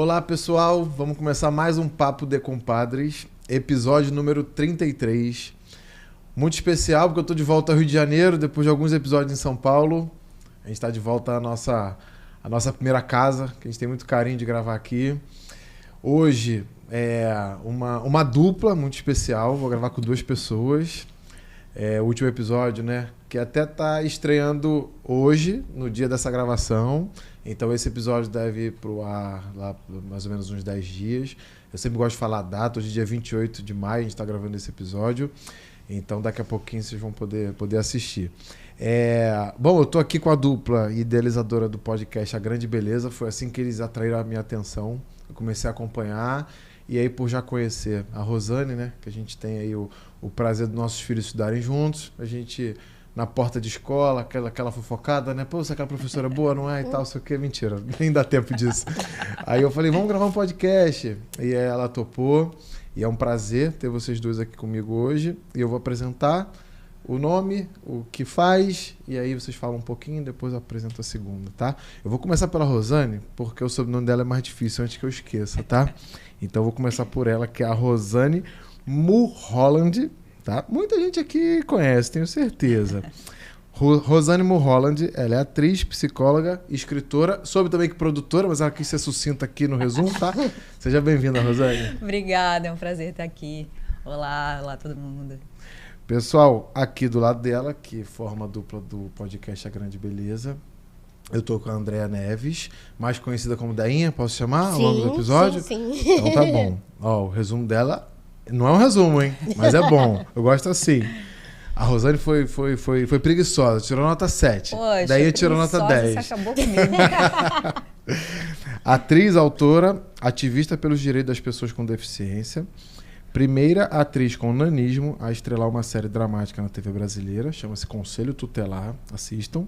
Olá, pessoal. Vamos começar mais um Papo de Compadres, episódio número 33. Muito especial, porque eu estou de volta ao Rio de Janeiro, depois de alguns episódios em São Paulo. A gente está de volta à nossa primeira casa, que a gente tem muito carinho de gravar aqui. Hoje é uma dupla muito especial, vou gravar com duas pessoas. O último episódio, né? Que até tá estreando hoje, no dia dessa gravação. Então esse episódio deve ir pro ar lá mais ou menos uns 10 dias. Eu sempre gosto de falar a data, hoje é dia 28 de maio, a gente tá gravando esse episódio. Então daqui a pouquinho vocês vão poder assistir. Bom, eu tô aqui com a dupla idealizadora do podcast A Grande Beleza. Foi assim que eles atraíram a minha atenção. Eu comecei a acompanhar. E aí, por já conhecer a Rosane, né? Que a gente tem aí o prazer dos nossos filhos estudarem juntos. A gente, na porta de escola, aquela fofocada, né? Pô, você é aquela professora boa, não é? E tal, sei o quê. Mentira, nem dá tempo disso. Aí eu falei, vamos gravar um podcast. E aí ela topou. E é um prazer ter vocês dois aqui comigo hoje. E eu vou apresentar o nome, o que faz, e aí vocês falam um pouquinho, depois eu apresento a segunda, tá? Eu vou começar pela Rosane, porque o sobrenome dela é mais difícil antes que eu esqueça, tá? Então eu vou começar por ela, que é a Rosane Mulholland, tá? Muita gente aqui conhece, tenho certeza. Rosane Mulholland, ela é atriz, psicóloga, escritora, soube também que produtora, mas ela quis ser sucinta aqui no resumo, tá? Seja bem-vinda, Rosane. Obrigada, é um prazer estar aqui. Olá todo mundo. Pessoal, aqui do lado dela, que forma a dupla do podcast A Grande Beleza, eu tô com a Andréa Neves, mais conhecida como Dainha, posso chamar ao longo do episódio? Sim. Então tá bom. Ó, o resumo dela não é um resumo, hein? Mas é bom. Eu gosto assim. A Rosane foi preguiçosa, tirou nota 7. Poxa, Dainha tirou nota 10. Você acabou comigo. Atriz, autora, ativista pelos direitos das pessoas com deficiência. Primeira atriz com nanismo a estrelar uma série dramática na TV brasileira, chama-se Conselho Tutelar, assistam.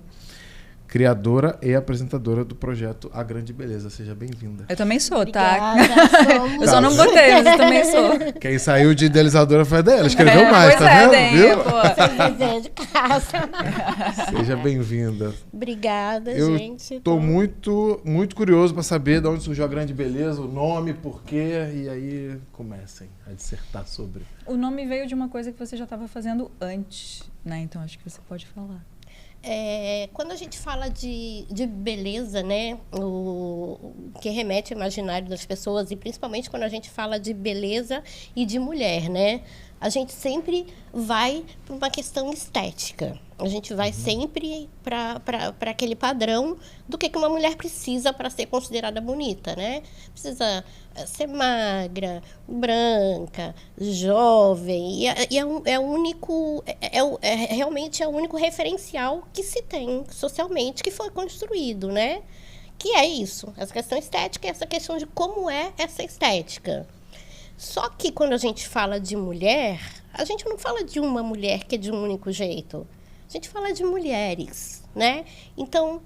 Criadora e apresentadora do projeto A Grande Beleza. Seja bem-vinda. Eu também sou, Obrigada, tá? somos. Eu só não botei, mas eu também sou. Quem saiu de idealizadora foi a dela, escreveu mais, pois tá vendo? Dainha, Viu? pô. Desenho de casa. Seja bem-vinda. Obrigada, Eu gente. tô muito curioso para saber de onde surgiu A Grande Beleza, o nome, por quê, e aí comecem a dissertar sobre. O nome veio de uma coisa que você já estava fazendo antes, né? Então acho que você pode falar. Quando a gente fala de beleza, né, o que remete ao imaginário das pessoas, e principalmente quando a gente fala de beleza e de mulher, né, a gente sempre vai para uma questão estética. A gente vai sempre para aquele padrão do que uma mulher precisa para ser considerada bonita, né? Precisa ser magra, branca, jovem. Realmente é o único referencial que se tem socialmente, que foi construído, né? Que é isso, essa questão estética, essa questão de como é essa estética. Só que quando a gente fala de mulher, a gente não fala de uma mulher que é de um único jeito. A gente fala de mulheres, né? Então,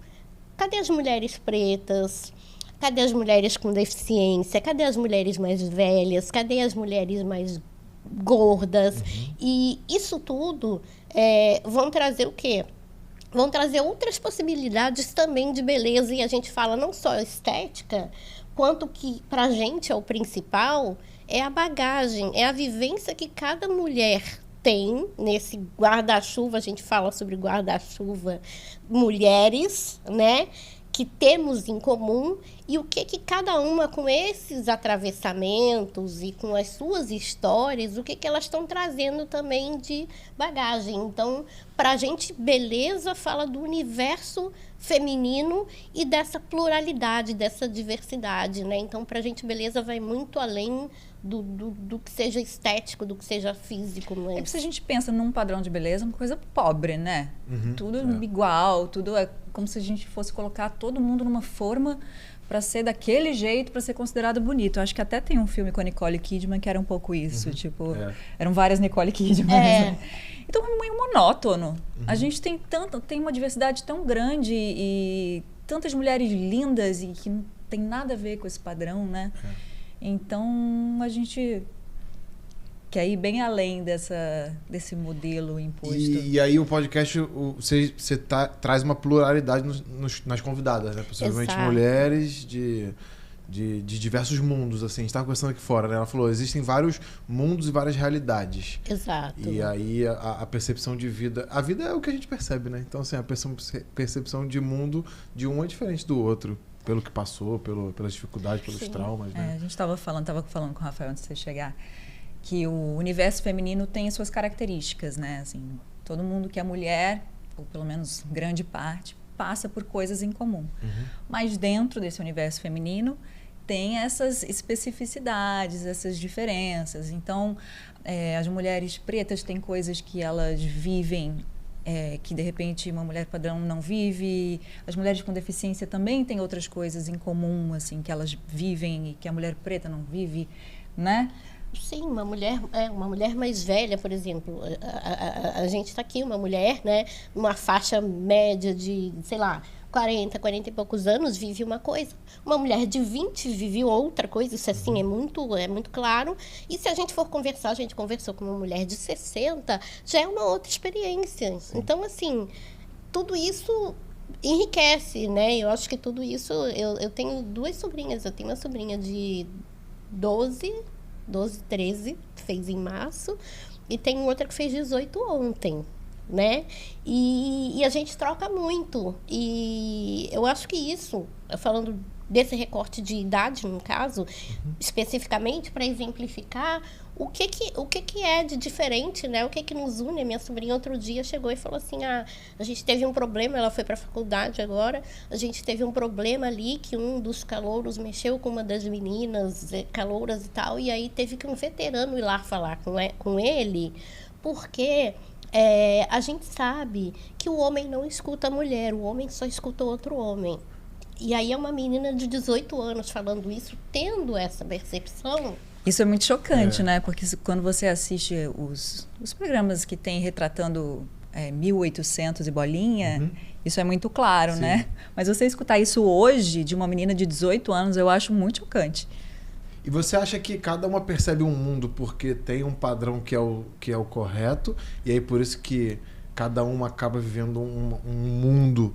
cadê as mulheres pretas? Cadê as mulheres com deficiência? Cadê as mulheres mais velhas? Cadê as mulheres mais gordas? E isso tudo vão trazer o quê? Vão trazer outras possibilidades também de beleza. E a gente fala não só estética, quanto que pra gente é o principal, é a bagagem, é a vivência que cada mulher tem nesse guarda-chuva. A gente fala sobre guarda-chuva mulheres, né, que temos em comum, e o que cada uma com esses atravessamentos e com as suas histórias, o que elas estão trazendo também de bagagem. Então, para a gente, beleza fala do universo feminino e dessa pluralidade, dessa diversidade, né? Então, para a gente, beleza vai muito além do que seja estético, do que seja físico. Mas... É que se a gente pensa num padrão de beleza, uma coisa pobre, né? Tudo igual, tudo é como se a gente fosse colocar todo mundo numa forma para ser daquele jeito, para ser considerado bonito. Eu acho que até tem um filme com a Nicole Kidman que era um pouco isso, eram várias Nicole Kidman. Né? Então é meio monótono. A gente tem uma diversidade tão grande e tantas mulheres lindas e que não tem nada a ver com esse padrão, né? Então a gente quer ir bem além desse modelo imposto. E aí o podcast, você traz uma pluralidade nas convidadas, né? Possivelmente mulheres de de diversos mundos, assim. A gente estava conversando aqui fora, né? Ela falou, existem vários mundos e várias realidades. Exato. E aí a percepção de vida... A vida é o que a gente percebe, né? Então, assim, a percepção de mundo de um é diferente do outro. Pelo que passou, pelas dificuldades, pelos traumas, né? A gente estava falando com o Rafael antes de você chegar, que o universo feminino tem as suas características, né? Assim, todo mundo que é mulher, ou pelo menos grande parte, passa por coisas em comum. Mas dentro desse universo feminino tem essas especificidades, essas diferenças. Então, as mulheres pretas têm coisas que elas vivem que de repente uma mulher padrão não vive. As mulheres com deficiência também têm outras coisas em comum, assim, que elas vivem e que a mulher preta não vive, né? Sim, uma mulher mais velha, por exemplo. A gente está aqui, uma mulher, né, numa faixa média de, sei lá, 40 e poucos anos, vive uma coisa. Uma mulher de 20 vive outra coisa, isso assim é muito claro. E se a gente for conversar, a gente conversou com uma mulher de 60, já é uma outra experiência. Sim. Então, assim, tudo isso enriquece, né? Eu acho que tudo isso... Eu tenho 2 sobrinhas. Eu tenho uma sobrinha de 13, fez em março, e tem outra que fez 18 ontem. Né? E a gente troca muito. E eu acho que isso, falando desse recorte de idade, no caso, especificamente para exemplificar o que é de diferente, né? O que nos une. A minha sobrinha outro dia chegou e falou assim, a gente teve um problema, ela foi para a faculdade agora, a gente teve um problema ali que um dos calouros mexeu com uma das meninas calouras e tal, e aí teve que um veterano ir lá falar com ele, porque... a gente sabe que o homem não escuta a mulher, o homem só escuta outro homem. E aí é uma menina de 18 anos falando isso, tendo essa percepção. Isso é muito chocante, né? Porque quando você assiste os programas que tem retratando 1800 e bolinha, isso é muito claro, né? Mas você escutar isso hoje de uma menina de 18 anos, eu acho muito chocante. E você acha que cada uma percebe um mundo porque tem um padrão que é o correto, e aí por isso que cada uma acaba vivendo um mundo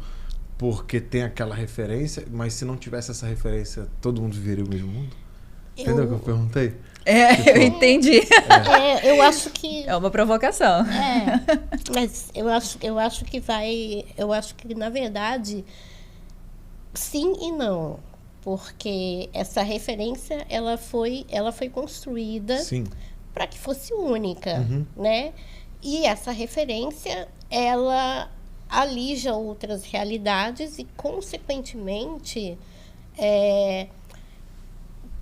porque tem aquela referência, mas se não tivesse essa referência, todo mundo viveria o mesmo mundo? Entendeu o que eu perguntei? Eu entendi. Eu acho que... É uma provocação. Mas eu acho que, na verdade, sim e não. Porque essa referência ela foi construída para que fosse única, né? E essa referência ela alija outras realidades e, consequentemente,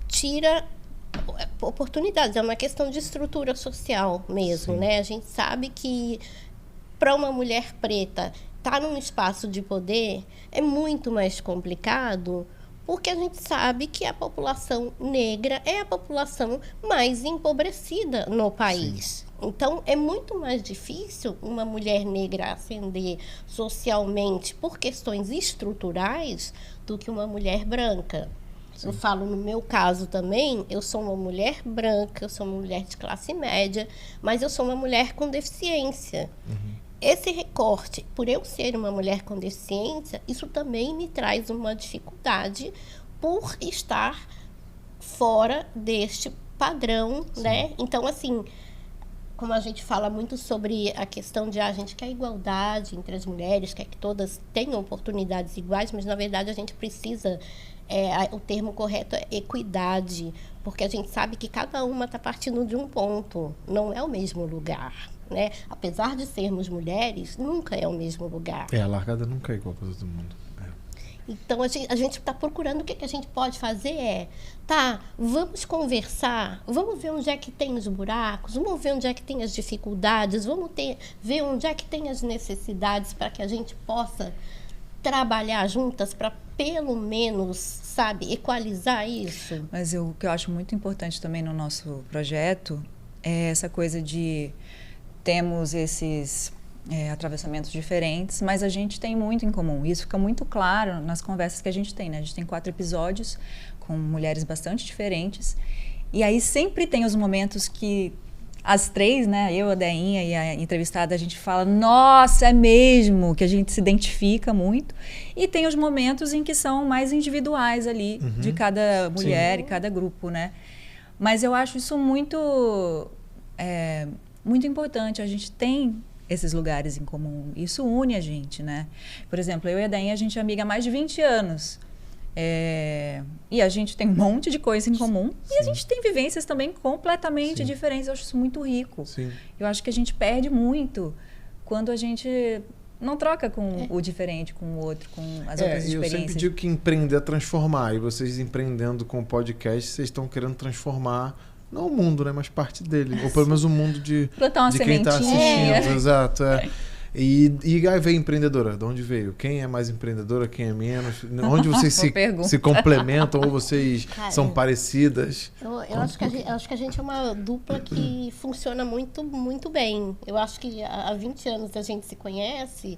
tira oportunidades. É uma questão de estrutura social mesmo, né? A gente sabe que para uma mulher preta estar num espaço de poder é muito mais complicado, porque a gente sabe que a população negra é a população mais empobrecida no país. Então, é muito mais difícil uma mulher negra ascender socialmente por questões estruturais do que uma mulher branca. Eu falo no meu caso também, eu sou uma mulher branca, eu sou uma mulher de classe média, mas eu sou uma mulher com deficiência. Esse recorte, por eu ser uma mulher com deficiência, isso também me traz uma dificuldade por estar fora deste padrão, né? Então, assim, como a gente fala muito sobre a questão de a gente quer igualdade entre as mulheres, quer que todas tenham oportunidades iguais, mas, na verdade, a gente precisa... o termo correto é equidade, porque a gente sabe que cada uma está partindo de um ponto, não é o mesmo lugar. Né? Apesar de sermos mulheres, nunca é o mesmo lugar. A largada nunca é igual para todo mundo. Então, a gente está procurando o que a gente pode fazer vamos conversar, vamos ver onde é que tem os buracos, vamos ver onde é que tem as dificuldades, vamos ver onde é que tem as necessidades para que a gente possa trabalhar juntas para, pelo menos, equalizar isso. Mas o que eu acho muito importante também no nosso projeto é essa coisa de... Temos esses atravessamentos diferentes, mas a gente tem muito em comum. Isso fica muito claro nas conversas que a gente tem, né? A gente tem 4 episódios com mulheres bastante diferentes. E aí sempre tem os momentos que as três, né, eu, a Deinha e a entrevistada, a gente fala, nossa, é mesmo, que a gente se identifica muito. E tem os momentos em que são mais individuais ali, de cada mulher e cada grupo, né? Mas eu acho isso muito importante. A gente tem esses lugares em comum. Isso une a gente, né? Por exemplo, eu e a Deinha, a gente é amiga há mais de 20 anos. E a gente tem um monte de coisa em comum. Sim. E a gente tem vivências também completamente diferentes. Eu acho isso muito rico. Sim. Eu acho que a gente perde muito quando a gente não troca com o diferente, com o outro, com as outras experiências. Eu sempre digo que empreender é transformar. E vocês empreendendo com o podcast, vocês estão querendo transformar, não o mundo, né? Mas parte dele. Ou pelo menos o mundo de quem está assistindo. Exato, E aí veio empreendedora, de onde veio? Quem é mais empreendedora, quem é menos? Onde vocês se complementam ou vocês são parecidas? Eu acho que a gente é uma dupla que funciona muito, muito bem. Eu acho que há 20 anos a gente se conhece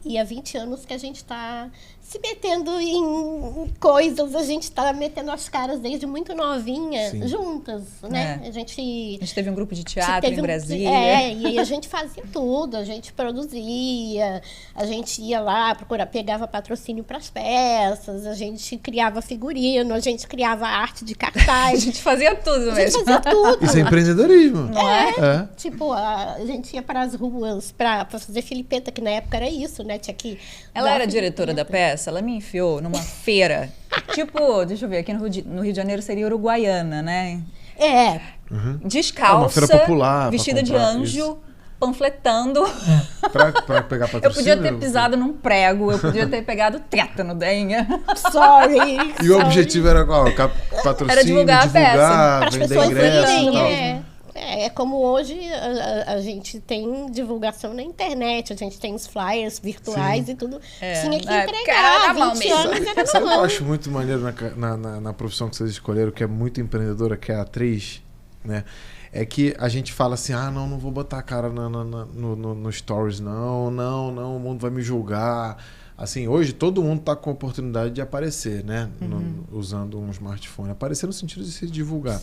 e há 20 anos que a gente está se metendo em coisas, a gente está metendo as caras desde muito novinha, juntas, né? A gente teve um grupo de teatro em Brasília. E aí a gente fazia tudo, a gente produzia, a gente ia lá, pegava patrocínio para as peças, a gente criava figurino, a gente criava arte de cartaz. A gente fazia tudo mesmo. A gente fazia tudo. Isso é empreendedorismo. Não é? Tipo, a gente ia para as ruas para fazer filipeta, que na época era isso, né? Tinha que Ela era diretora da peça, ela me enfiou numa feira. Tipo, deixa eu ver, aqui no Rio de Janeiro seria Uruguaiana, né? Descalça, uma feira popular, vestida de anjo, panfletando. Pra pegar patrocínio? Eu podia ter pisado num prego, eu podia ter pegado tétano, Deinha. Sorry. E o objetivo era qual? Patrocínio, era divulgar a peça. Para as pessoas irem. É como hoje a gente tem divulgação na internet, a gente tem os flyers virtuais e tudo. Tinha que entregar, era 20 anos era Sabe o que eu acho muito maneiro na profissão que vocês escolheram, que é muito empreendedora, que é a atriz, né? É que a gente fala assim, não vou botar a cara no stories, não, o mundo vai me julgar. Assim, hoje todo mundo está com a oportunidade de aparecer, né? Usando um smartphone. Aparecer no sentido de se divulgar.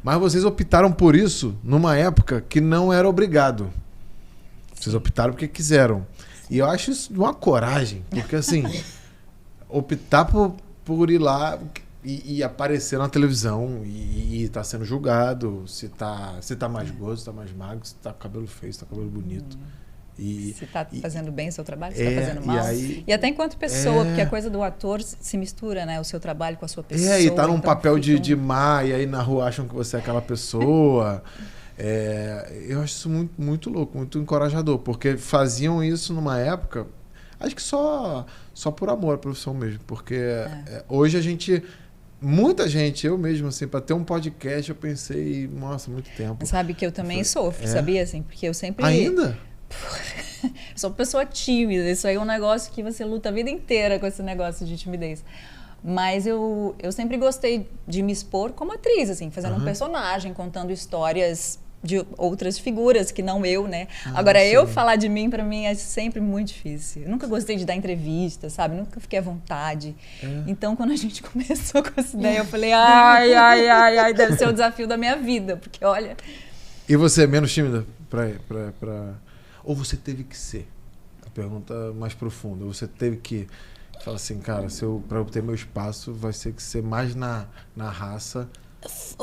Mas vocês optaram por isso numa época que não era obrigado. Vocês optaram porque quiseram. E eu acho isso uma coragem. Porque, assim, optar por ir lá e aparecer na televisão e tá sendo julgado, se tá mais gordo, se tá mais magro, se tá com cabelo feio, se tá com cabelo bonito. Se está fazendo bem o seu trabalho, se está fazendo mal. E até enquanto pessoa, porque a coisa do ator se mistura, né? O seu trabalho com a sua pessoa. E tá num papel de má, e aí na rua acham que você é aquela pessoa. Eu acho isso muito, muito louco, muito encorajador, porque faziam isso numa época, acho que só por amor à profissão mesmo, porque hoje muita gente, eu mesmo, assim, para ter um podcast, eu pensei, nossa, muito tempo. Sabe que eu também sofro, sabia? Assim, porque eu sempre... Ainda? Sou uma pessoa tímida, isso aí é um negócio que você luta a vida inteira com esse negócio de timidez. Mas eu sempre gostei de me expor como atriz, assim, fazendo um personagem, contando histórias de outras figuras que não eu, né? Agora, eu falar de mim, pra mim, é sempre muito difícil. Eu nunca gostei de dar entrevista, sabe? Nunca fiquei à vontade. Então, quando a gente começou com essa ideia, eu falei, ai, deve ser o desafio da minha vida, porque olha... E você é menos tímida Ou você teve que ser? A pergunta mais profunda. Você teve que falar assim, cara, para eu ter meu espaço, vai ser que ser mais na raça.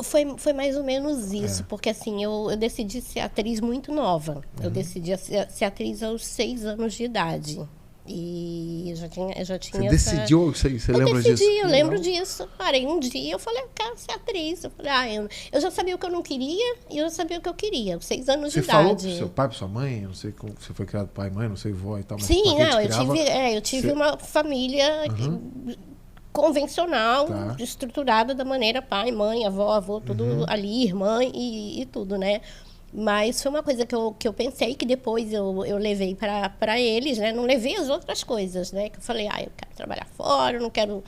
Foi mais ou menos isso, porque assim, eu decidi ser atriz muito nova. Eu decidi ser atriz aos 6 anos de idade. E eu já tinha Você decidiu? Você lembra disso? Eu lembro disso. Parei um dia, eu falei, eu quero ser atriz. Eu falei, eu já sabia o que eu não queria e eu já sabia o que eu queria, 6 anos de idade. Você falou pro seu pai, pra sua mãe? Não sei como você foi criado pai e mãe, não sei vó e tal. Mas sim, eu tive uma família convencional, estruturada da maneira pai, mãe, avô, tudo ali, irmã e tudo, né? Mas foi uma coisa que eu pensei, que depois eu levei para eles, né? Não levei as outras coisas, né? Que eu falei, eu quero trabalhar fora, eu não quero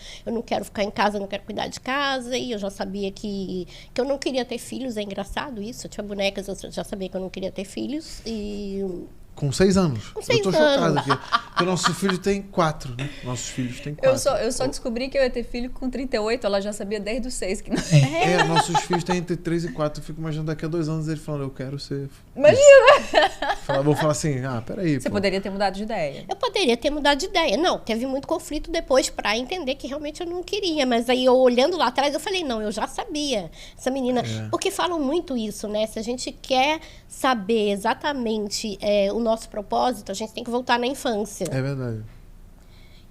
ficar em casa, eu não quero cuidar de casa. E eu já sabia que eu não queria ter filhos, é engraçado isso. Eu tinha bonecas, eu já sabia que eu não queria ter filhos. Com 6 anos. Com 6 eu tô chocado aqui. Porque o nosso filho tem 4, né? Nossos filhos têm 4. Eu só descobri que eu ia ter filho com 38, ela já sabia desde os 6 que não. Nossos filhos têm entre 3 e 4. Eu fico imaginando daqui a 2 anos ele falando, eu quero ser. Imagina! Vou falar assim, peraí. Você poderia ter mudado de ideia. Eu poderia ter mudado de ideia. Não, teve muito conflito depois pra entender que realmente eu não queria. Mas aí eu olhando lá atrás, eu falei, não, eu já sabia. Essa menina. Porque falam muito isso, né? Se a gente quer saber exatamente o nosso propósito, a gente tem que voltar na infância. É verdade.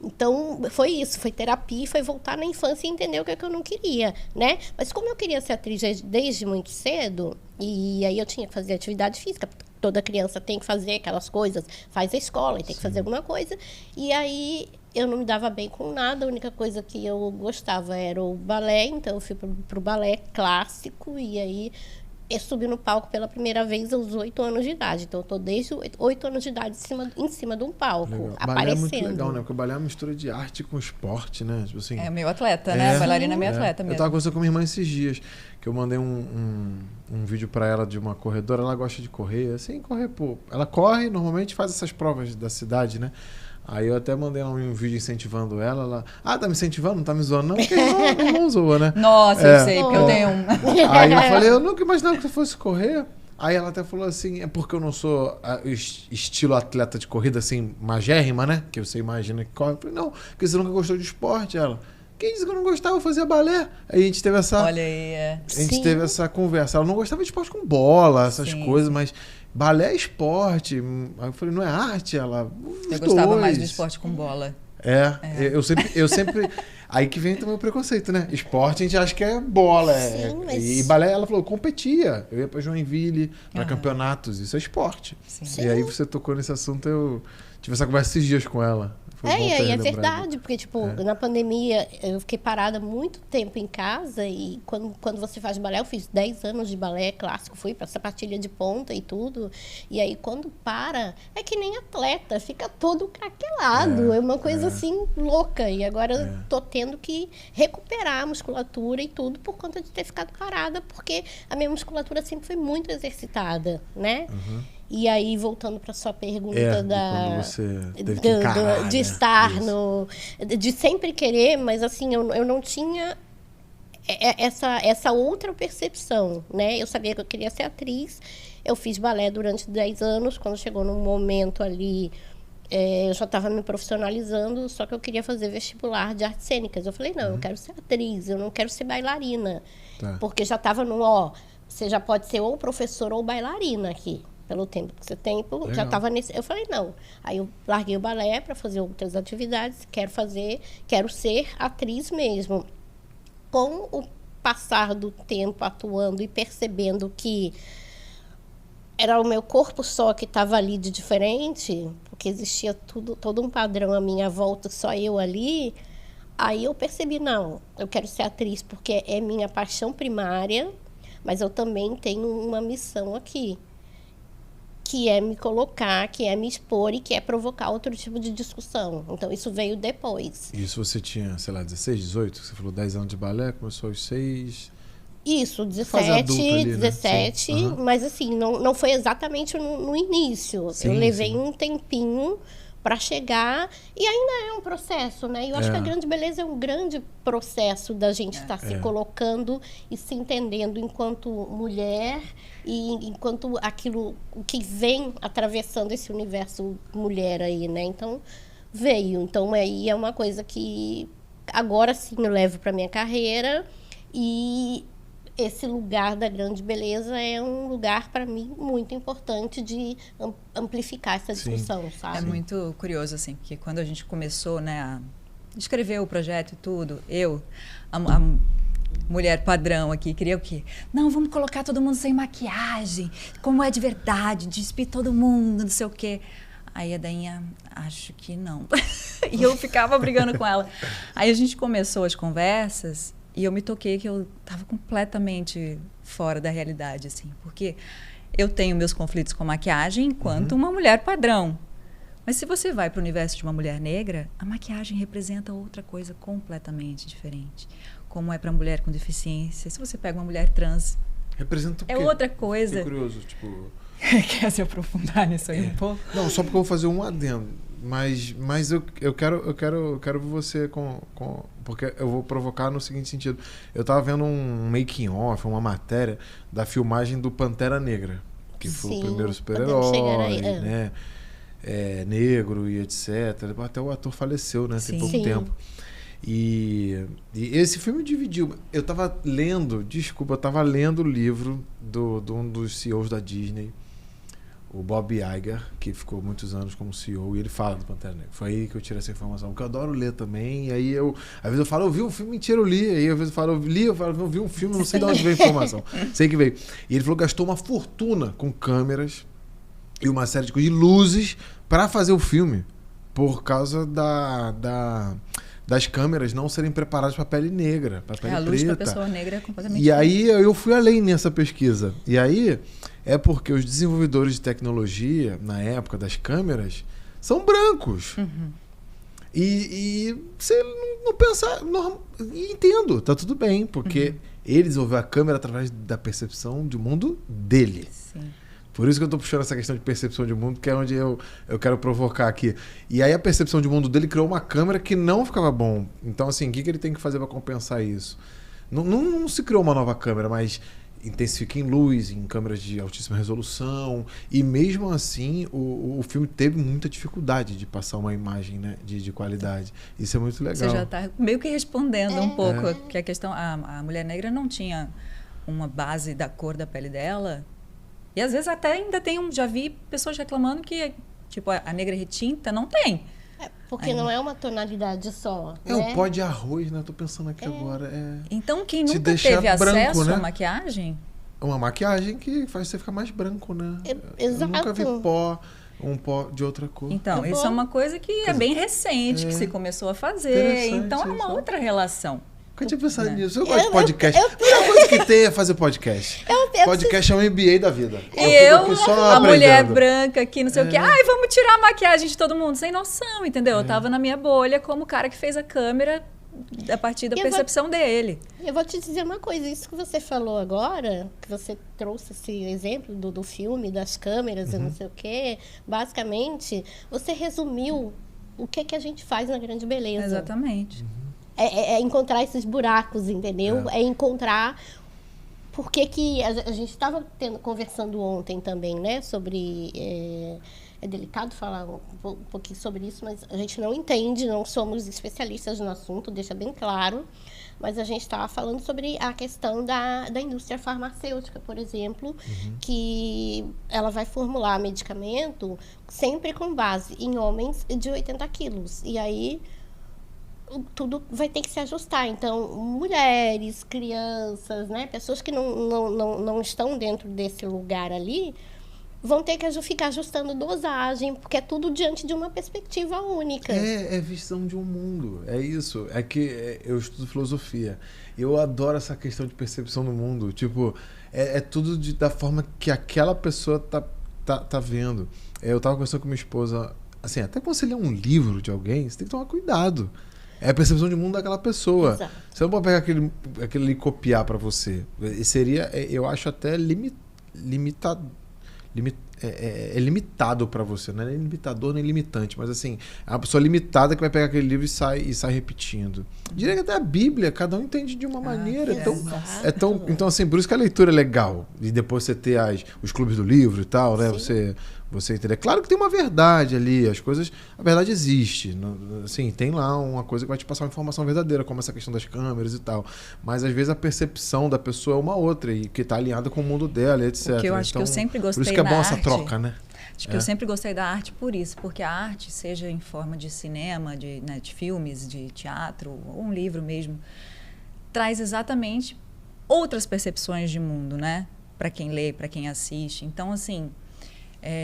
Então, foi isso, foi terapia, foi voltar na infância e entender o que eu não queria, né? Mas como eu queria ser atriz desde muito cedo, e aí eu tinha que fazer atividade física, toda criança tem que fazer aquelas coisas, faz a escola e tem que fazer alguma coisa, e aí eu não me dava bem com nada, a única coisa que eu gostava era o balé, então eu fui pro balé clássico, e aí eu subi no palco pela primeira vez aos 8 anos de idade. Então, eu tô desde 8 anos de idade em cima de um palco, legal. aparecendo. Balé é muito legal, né? Porque o balé é uma mistura de arte com esporte, né? Tipo assim, É meio atleta, né? A bailarina é meio atleta mesmo. Eu tava conversando com minha irmã esses dias, que eu mandei um vídeo pra ela de uma corredora. Ela gosta de correr, assim, correr, pô. Ela corre, normalmente faz essas provas da cidade, né? Aí eu até mandei um vídeo incentivando ela. Tá me incentivando? Não tá me zoando? Não, porque não zoa, né? Nossa, eu sei, porque eu tenho um. Aí eu falei, eu nunca imaginava que você fosse correr. Aí ela até falou assim, é porque eu não sou estilo atleta de corrida, assim, magérrima, né? Que você imagina que corre. Eu falei, não, porque você nunca gostou de esporte. Ela, quem disse que eu não gostava? Eu fazia balé. Aí a gente teve essa... Olha aí, A gente teve essa conversa. Ela não gostava de esporte com bola, essas coisas, mas... Balé é esporte. Aí eu falei, não é arte? Ela. Eu gostava mais de esporte com bola. Eu sempre. Aí que vem também o preconceito, né? Esporte a gente acha que é bola. Sim, mas... E balé, ela falou, competia. Eu ia pra Joinville, pra campeonanatos. Isso é esporte. Sim. E aí você tocou nesse assunto, eu tive essa conversa esses dias com ela. É verdade, porque, tipo, na pandemia eu fiquei parada muito tempo em casa e quando você faz balé, eu fiz 10 anos de balé clássico, fui pra sapatilha de ponta e tudo, e aí quando para, é que nem atleta, fica todo craquelado, é uma coisa assim louca, e agora eu tô tendo que recuperar a musculatura e tudo por conta de ter ficado parada, porque a minha musculatura sempre foi muito exercitada, né? E aí, voltando para sua pergunta quando você teve que encarar, de estar no... De sempre querer, mas assim, eu não tinha essa outra percepção, né? Eu sabia que eu queria ser atriz, eu fiz balé durante 10 anos, quando chegou num momento ali, eu já estava me profissionalizando, só que eu queria fazer vestibular de artes cênicas. Eu falei, não, eu quero ser atriz, eu não quero ser bailarina. Porque já estava você já pode ser ou professora ou bailarina aqui. Pelo tempo que você tem, já estava nesse... Eu falei, não. Aí eu larguei o balé para fazer outras atividades. Quero ser atriz mesmo. Com o passar do tempo atuando e percebendo que era o meu corpo só que estava ali de diferente, porque existia todo um padrão à minha volta, só eu ali, aí eu percebi, não, eu quero ser atriz porque é minha paixão primária, mas eu também tenho uma missão aqui, que é me colocar, que é me expor e que é provocar outro tipo de discussão. Então, isso veio depois. Isso você tinha, sei lá, 16, 18? Você falou 10 anos de balé, começou aos 6... Isso, 17, 17, né? Mas assim, não foi exatamente no início. Eu levei um tempinho para chegar, e ainda é um processo, né? Eu acho que a grande beleza é um grande processo da gente estar se colocando e se entendendo enquanto mulher e enquanto aquilo que vem atravessando esse universo mulher aí, né? Então, veio. Então, aí é uma coisa que agora sim eu levo para minha carreira, e esse lugar da grande beleza é um lugar, para mim, muito importante de amplificar essa discussão, sabe? É muito curioso, assim, porque quando a gente começou, né, a escrever o projeto e tudo, a mulher padrão aqui, queria o quê? Não, vamos colocar todo mundo sem maquiagem, como é de verdade, despir todo mundo, não sei o quê. Aí a Dainha, acho que não. E eu ficava brigando com ela. Aí a gente começou as conversas, e eu me toquei que eu estava completamente fora da realidade, assim. Porque eu tenho meus conflitos com a maquiagem enquanto uma mulher padrão. Mas se você vai para o universo de uma mulher negra, a maquiagem representa outra coisa completamente diferente. Como é para mulher com deficiência. Se você pega uma mulher trans, representa o quê? é outra coisa. Fiquei curioso, tipo... Quer se aprofundar nisso aí um pouco? Não, só porque eu vou fazer um adendo. Mas eu quero você porque eu vou provocar no seguinte sentido. Eu tava vendo um making of, uma matéria da filmagem do Pantera Negra, que foi o primeiro super-herói, né? Negro e etc. Até o ator faleceu, né? Tem pouco tempo. E esse filme dividiu. Eu tava lendo o livro de um dos CEOs da Disney, o Bob Iger, que ficou muitos anos como CEO, e ele fala do Pantera Negra. Foi aí que eu tirei essa informação, porque eu adoro ler também. E aí às vezes eu falo, eu vi um filme, mentira, eu li. Aí às vezes eu vi um filme, não sei de onde veio a informação. Sei que veio. E ele falou que gastou uma fortuna com câmeras e uma série de coisas, de luzes, para fazer o filme, por causa das câmeras não serem preparadas para pele negra, para pele preta. A luz para pessoa negra é completamente diferente. Aí eu fui além nessa pesquisa. E aí é porque os desenvolvedores de tecnologia, na época das câmeras, são brancos. Uhum. E você não pensa... E entendo, tá tudo bem, porque ele desenvolveu a câmera através da percepção de mundo dele. Sim. Por isso que eu tô puxando essa questão de percepção de mundo, que é onde eu quero provocar aqui. E aí a percepção de mundo dele criou uma câmera que não ficava bom. Então, assim, o que ele tem que fazer para compensar isso? Não se criou uma nova câmera, mas intensifica em luz, em câmeras de altíssima resolução. E mesmo assim, o filme teve muita dificuldade de passar uma imagem, né, de qualidade. Isso é muito legal. Você já está meio que respondendo um pouco, que a questão... A mulher negra não tinha uma base da cor da pele dela... E às vezes até ainda já vi pessoas reclamando que, tipo, a negra retinta não tem. Porque não é uma tonalidade só. É o pó de arroz, né? Tô pensando aqui agora. Então quem nunca teve acesso à maquiagem? Uma maquiagem que faz você ficar mais branco, né? Exato. Eu nunca vi um pó de outra cor. Então, isso é uma coisa que é bem recente, que se começou a fazer. Então é uma outra relação. Nunca tinha pensado nisso. Eu gosto de podcast. A única coisa que tem é fazer podcast. Podcast é um MBA da vida. A mulher branca aqui, não sei o quê. Ai, vamos tirar a maquiagem de todo mundo. Sem noção, entendeu? Eu tava na minha bolha como o cara que fez a câmera a partir da percepção dele. Eu vou te dizer uma coisa. Isso que você falou agora, que você trouxe esse exemplo do filme, das câmeras e não sei o quê. Basicamente, você resumiu o que a gente faz na Grande Beleza. Exatamente. É encontrar esses buracos, entendeu? É encontrar... Por que a gente estava conversando ontem também, né? Sobre... É delicado falar um pouquinho sobre isso, mas a gente não entende, não somos especialistas no assunto, deixa bem claro. Mas a gente estava falando sobre a questão da indústria farmacêutica, por exemplo, que ela vai formular medicamento sempre com base em homens de 80 quilos. E aí... tudo vai ter que se ajustar. Então, mulheres, crianças, né, pessoas que não estão dentro desse lugar ali, vão ter que ficar ajustando dosagem, porque é tudo diante de uma perspectiva única. É visão de um mundo, é isso. É que eu estudo filosofia. Eu adoro essa questão de percepção do mundo. Tipo, é tudo da forma que aquela pessoa tá vendo. Eu tava conversando com minha esposa, assim, até quando você lê um livro de alguém, você tem que tomar cuidado. É a percepção de mundo daquela pessoa. Exato. Você não pode pegar aquele e copiar para você. Seria, eu acho até limitado. É limitado para você, não é nem limitador nem limitante, mas assim, é uma pessoa limitada que vai pegar aquele livro e sai repetindo. Diria que até a Bíblia, cada um entende de uma maneira. Então, assim, por isso que a leitura é legal. E depois você ter os clubes do livro e tal, né? Você entender. Claro que tem uma verdade ali, a verdade existe. Assim, tem lá uma coisa que vai te passar uma informação verdadeira, como essa questão das câmeras e tal. Mas às vezes a percepção da pessoa é uma outra, e que está alinhada com o mundo dela, etc. Porque eu acho que eu sempre gostei da arte. Por isso que é bom essa troca, né? Acho que eu sempre gostei da arte por isso, porque a arte, seja em forma de cinema, de filmes, de teatro, ou um livro mesmo, traz exatamente outras percepções de mundo, né? Para quem lê, para quem assiste. Então, assim,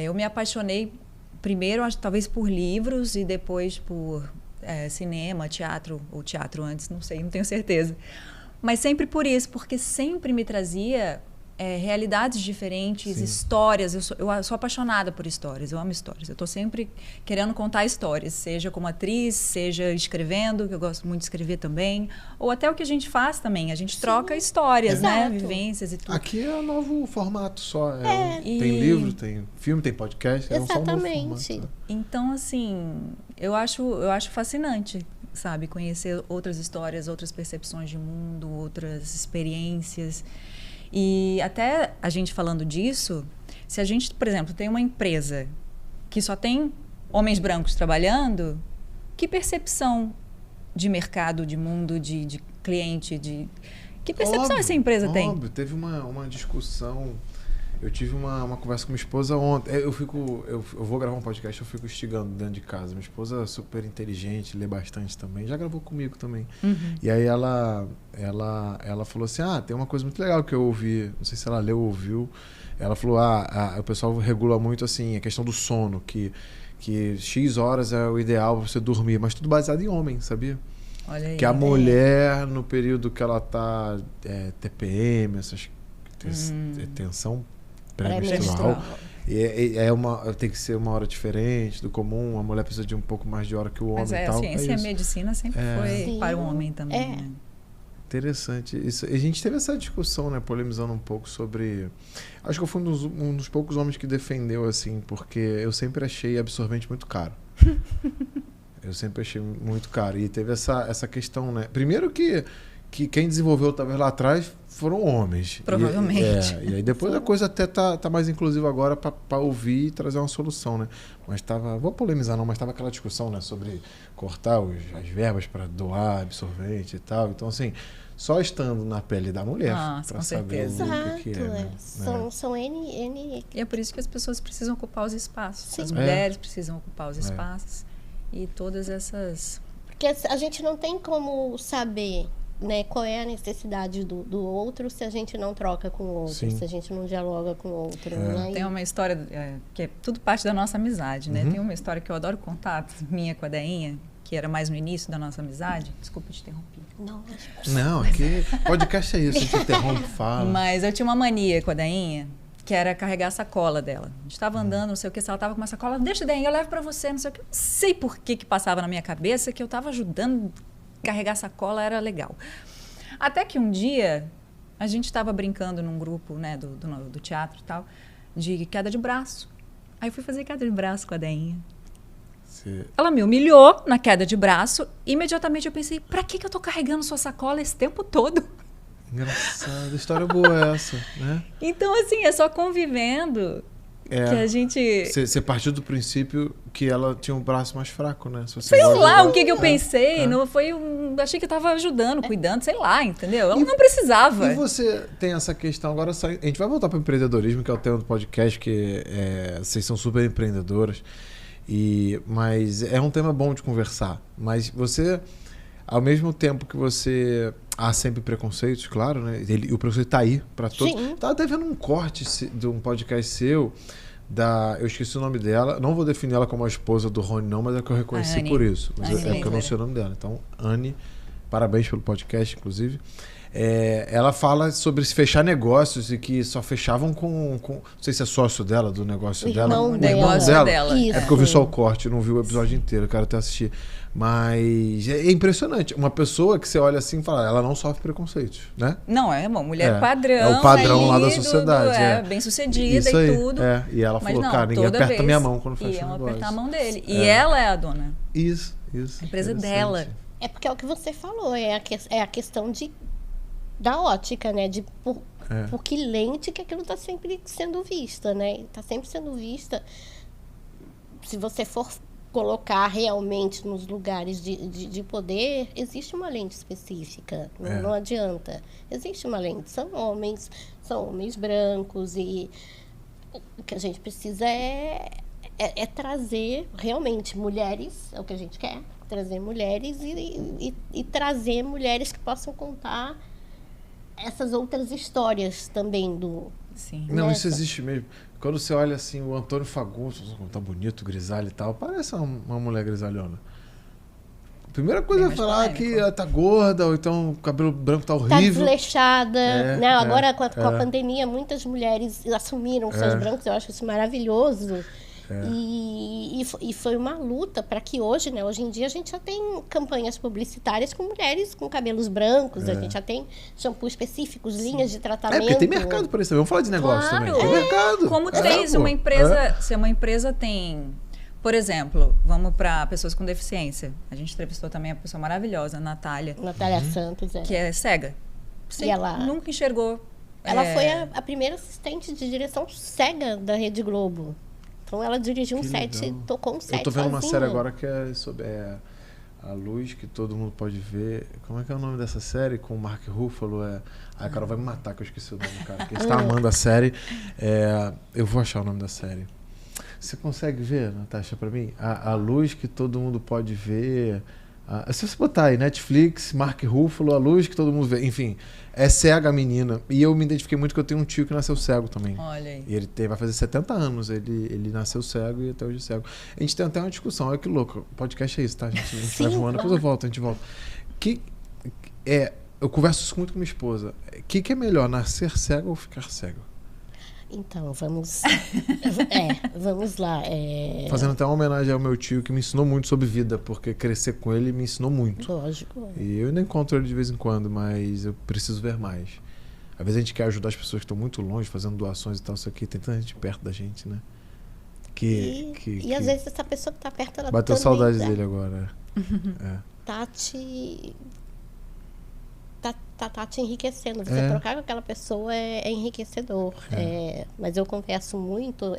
eu me apaixonei primeiro, talvez por livros e depois por cinema, teatro, ou teatro antes, não sei, não tenho certeza. Mas sempre por isso, porque sempre me trazia realidades diferentes, Sim. histórias. Eu sou apaixonada por histórias, eu amo histórias. Eu estou sempre querendo contar histórias, seja como atriz, seja escrevendo, que eu gosto muito de escrever também, ou até o que a gente faz também. A gente troca histórias, né? Exato. Vivências e tudo. Aqui é um novo formato só. E- Tem livro, tem filme, tem podcast. É só um novo Exatamente. formato. Então, assim, eu acho fascinante, sabe? Conhecer outras histórias, outras percepções de mundo, outras experiências. E até a gente falando disso, se a gente, por exemplo, tem uma empresa que só tem homens brancos trabalhando, que percepção de mercado, de mundo, de cliente, que percepção Óbvio, essa empresa tem? Óbvio, teve uma discussão. Eu tive uma conversa com minha esposa ontem. Eu vou gravar um podcast, eu fico instigando dentro de casa. Minha esposa é super inteligente, lê bastante também. Já gravou comigo também. Uhum. E aí ela falou assim, tem uma coisa muito legal que eu ouvi. Não sei se ela leu ou ouviu. Ela falou, o pessoal regula muito assim, a questão do sono, que X horas é o ideal para você dormir. Mas tudo baseado em homem, sabia? Olha aí. Que a mulher, no período que ela tá TPM, essas tensão pré-menstrual, tem que ser uma hora diferente do comum. A mulher precisa de um pouco mais de hora que o homem. Mas e a tal. ciência e a medicina sempre foi Sim. para o homem também. Né? Interessante isso. E a gente teve essa discussão, né, polemizando um pouco sobre... Acho que eu fui um dos poucos homens que defendeu, assim, porque eu sempre achei absorvente muito caro. Eu sempre achei muito caro. E teve essa questão, né? Primeiro que quem desenvolveu, talvez lá atrás, foram homens. Provavelmente. E aí depois a coisa até tá mais inclusiva agora para ouvir e trazer uma solução, né? Mas vou polemizar não, mas tava aquela discussão, né, sobre cortar as verbas para doar absorvente e tal. Então, assim, só estando na pele da mulher para saber o que é. Né? São N... E é por isso que as pessoas precisam ocupar os espaços. Sim. As mulheres precisam ocupar os espaços. E todas essas... Porque a gente não tem como saber, né, qual é a necessidade do outro se a gente não troca com o outro, Sim. se a gente não dialoga com o outro. Né? Tem uma história que é tudo parte da nossa amizade, né? Tem uma história que eu adoro contar, minha com a Dainha, que era mais no início da nossa amizade. Desculpa te interromper. Não, aqui podcast é isso, a gente interrompe, fala. Mas eu tinha uma mania com a Dainha, que era carregar a sacola dela. A gente estava andando, não sei o que, se ela estava com uma sacola, deixa, Dainha, eu levo para você, não sei o que. Não sei por que passava na minha cabeça que eu estava ajudando a carregar a sacola, era legal. Até que um dia, a gente estava brincando num grupo, né, do teatro e tal, de queda de braço. Aí eu fui fazer queda de braço com a Dainha. Ela me humilhou na queda de braço. Imediatamente eu pensei, pra que eu tô carregando sua sacola esse tempo todo? Engraçado, história boa essa, né? Então, assim, é só convivendo que a gente... Você partiu do princípio que ela tinha um braço mais fraco, né? Sei lá o que eu pensei. Não foi achei que eu tava ajudando, cuidando, sei lá, entendeu? Ela não precisava. E você tem essa questão, agora a gente vai voltar para o empreendedorismo, que é o tema do podcast, que vocês são super empreendedoras. Mas é um tema bom de conversar. Mas você, ao mesmo tempo que você... Há sempre preconceitos, claro, né? O preconceito tá aí para todos. Sim. Tava até vendo um corte de um podcast seu, eu esqueci o nome dela, não vou definir ela como a esposa do Rony não, mas é que eu reconheci por isso. Mas é porque eu não sei o nome dela. Então, Anne, parabéns pelo podcast, inclusive. Ela fala sobre se fechar negócios e que só fechavam com não sei se é sócio dela, do negócio dela. O irmão dela. Isso. É porque eu vi só o corte, não vi o episódio inteiro, eu quero até assistir. Mas é impressionante. Uma pessoa que você olha assim e fala, ela não sofre preconceitos, né? Não, é uma mulher padrão. É o padrão lá da sociedade. Bem sucedida isso aí, e tudo. E ela falou, não, cara, ninguém aperta minha mão quando fecha o negócio. apertar a mão dele. E ela é a dona. Isso. A empresa dela. É porque é o que você falou, é a questão da ótica, né? De por que lente que aquilo está sempre sendo vista, né? Está sempre sendo vista. Se você for colocar realmente nos lugares de poder, existe uma lente específica. Não adianta. Existe uma lente. São homens brancos e o que a gente precisa é trazer realmente mulheres, é o que a gente quer, trazer mulheres e trazer mulheres que possam contar essas outras histórias também Sim. Não, isso existe mesmo. Quando você olha assim, o Antônio Fagundes, tá bonito, grisalho e tal, parece uma mulher grisalhona. A primeira coisa é falar que ela tá gorda, ou então o cabelo branco tá horrível. Tá desleixada. Não, agora com a pandemia, muitas mulheres assumiram seus brancos, eu acho isso maravilhoso. E foi uma luta para que hoje, né? Hoje em dia a gente já tem campanhas publicitárias com mulheres com cabelos brancos, a gente já tem shampoo específicos, linhas de tratamento. Porque tem mercado para isso também. Vamos falar de negócio também. Tem mercado. Como tem, se uma empresa tem... Por exemplo, vamos para pessoas com deficiência. A gente entrevistou também a pessoa maravilhosa, a Natália. Natália Santos, que é cega. E ela nunca enxergou. Ela foi a primeira assistente de direção cega da Rede Globo. Então ela dirigiu um set, tocou um set. Eu tô vendo sozinha. uma série agora que é sobre A Luz que Todo Mundo Pode Ver. Como é que é o nome dessa série? Com o Mark Ruffalo. A Carol vai me matar que eu esqueci o nome do cara. Porque ele está amando a série. Eu vou achar o nome da série. Você consegue ver, Natasha, pra mim? A Luz que Todo Mundo Pode Ver. Se você botar aí, Netflix, Mark Ruffalo, A Luz que Todo Mundo Vê. Enfim, é cega a menina. E eu me identifiquei muito que eu tenho um tio que nasceu cego também. Olha aí. E ele vai fazer 70 anos. Ele nasceu cego e até hoje é cego. A gente tem até uma discussão. Olha que louco. O podcast é isso, tá? A gente vai voando. Depois eu volto, a gente volta. Eu converso isso muito com minha esposa. O que é melhor, nascer cego ou ficar cego? Então, vamos lá. Fazendo até uma homenagem ao meu tio, que me ensinou muito sobre vida, porque crescer com ele me ensinou muito. Lógico. E eu ainda encontro ele de vez em quando, mas eu preciso ver mais. Às vezes a gente quer ajudar as pessoas que estão muito longe, fazendo doações e tal, isso aqui tem tanta gente perto da gente, né? E às vezes essa pessoa que está perto, ela bateu também saudade dele agora. Tá te enriquecendo. Você trocar com aquela pessoa é enriquecedor. Mas eu converso muito,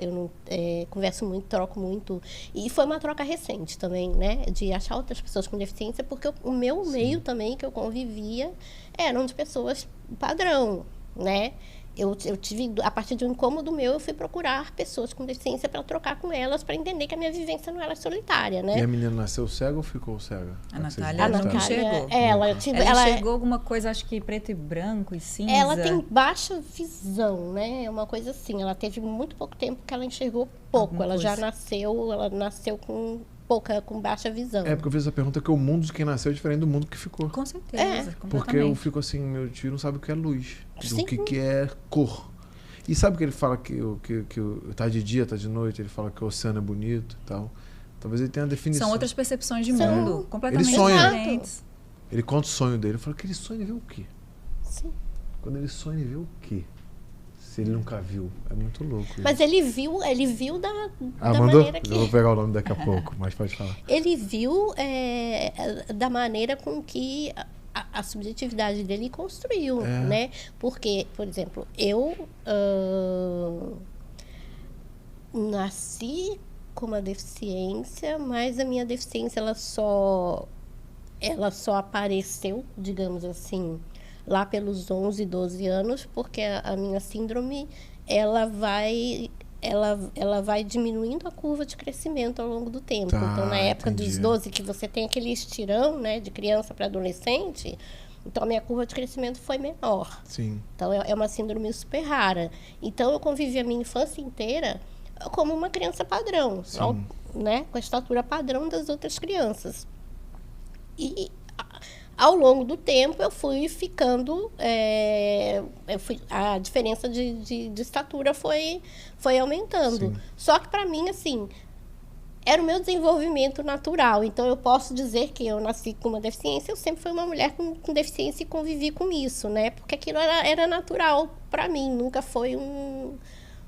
troco muito. E foi uma troca recente também, né? De achar outras pessoas com deficiência, porque o meu meio também, que eu convivia, eram de pessoas padrão, né? Eu tive, a partir de um incômodo meu, eu fui procurar pessoas com deficiência para trocar com elas, para entender que a minha vivência não era solitária, né? E a menina nasceu cega ou ficou cega? A Natália nunca enxergou. Ela enxergou alguma coisa, acho que preto e branco e cinza. Ela tem baixa visão, né? É uma coisa assim. Ela teve muito pouco tempo que ela enxergou pouco. Ela nasceu com baixa visão. Porque eu fiz essa pergunta que o mundo de quem nasceu é diferente do mundo que ficou. Com certeza, porque eu fico assim, meu tio não sabe o que é luz, o que é cor. E sabe que ele fala que tá de dia, tá de noite, ele fala que o oceano é bonito e tal. Talvez ele tenha uma definição. São outras percepções de mundo, completamente ele sonha, diferentes. Ele conta o sonho dele. Eu falo que ele sonha e vê o quê? Sim. Quando ele sonha e vê o quê? Se ele nunca viu. É muito louco. Mas ele viu da mandou? maneira que... Eu vou pegar o nome daqui a pouco, mas pode falar. Ele viu da maneira com que a subjetividade dele construiu, né? Porque, por exemplo, eu nasci com uma deficiência, mas a minha deficiência ela só apareceu, digamos assim, lá pelos 11, 12 anos, porque a minha síndrome, ela vai diminuindo a curva de crescimento ao longo do tempo. Então, na época dos 12, que você tem aquele estirão, né, de criança para adolescente, então a minha curva de crescimento foi menor. Sim. Então, é uma síndrome super rara. Então, eu convivi a minha infância inteira como uma criança padrão, né, com a estatura padrão das outras crianças. E ao longo do tempo, eu fui ficando... a diferença de estatura foi aumentando. Sim. Só que, para mim, assim, era o meu desenvolvimento natural. Então, eu posso dizer que eu nasci com uma deficiência. Eu sempre fui uma mulher com deficiência e convivi com isso, né? Porque aquilo era natural para mim. Nunca foi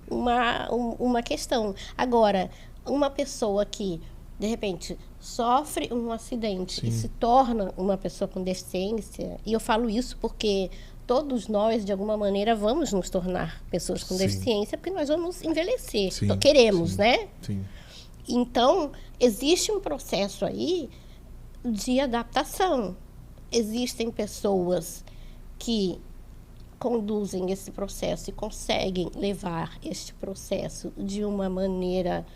uma questão. Agora, uma pessoa que, de repente, sofre um acidente e se torna uma pessoa com deficiência, e eu falo isso porque todos nós, de alguma maneira, vamos nos tornar pessoas com deficiência, porque nós vamos envelhecer. Então, queremos, né? Sim. Então, existe um processo aí de adaptação. Existem pessoas que conduzem esse processo e conseguem levar este processo de uma maneira...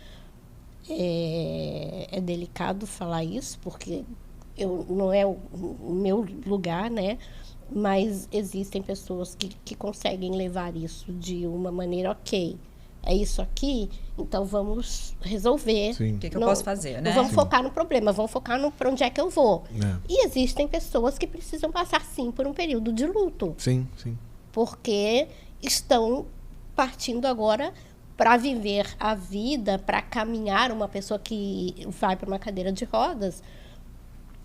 É delicado falar isso, porque não é o meu lugar, né? Mas existem pessoas que conseguem levar isso de uma maneira ok. é isso aqui, então vamos resolver. Sim. O que eu posso fazer, né? Não vamos focar no problema, vamos focar no para onde é que eu vou. É. E existem pessoas que precisam passar, sim, por um período de luto. Sim, sim. Porque estão partindo agora para viver a vida, para caminhar. Uma pessoa que vai para uma cadeira de rodas,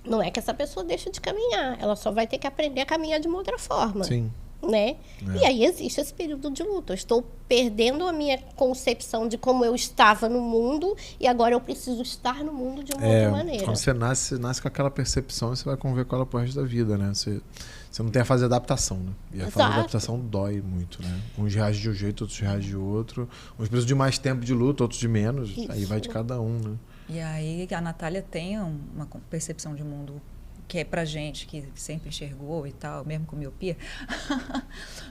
não é que essa pessoa deixe de caminhar, ela só vai ter que aprender a caminhar de uma outra forma. Sim. Né? É. E aí existe esse período de luto. Eu estou perdendo a minha concepção de como eu estava no mundo e agora eu preciso estar no mundo de uma outra maneira. Quando você nasce com aquela percepção e você vai conviver com ela pro resto da vida, né? Você não tem a fase de adaptação, né? E a fase de adaptação dói muito, né? Uns reagem de um jeito, outros reagem de outro. Uns precisam de mais tempo de luto, outros de menos. Isso. Aí vai de cada um, né? E aí a Natália tem uma percepção de mundo que é pra gente, que sempre enxergou e tal, mesmo com miopia.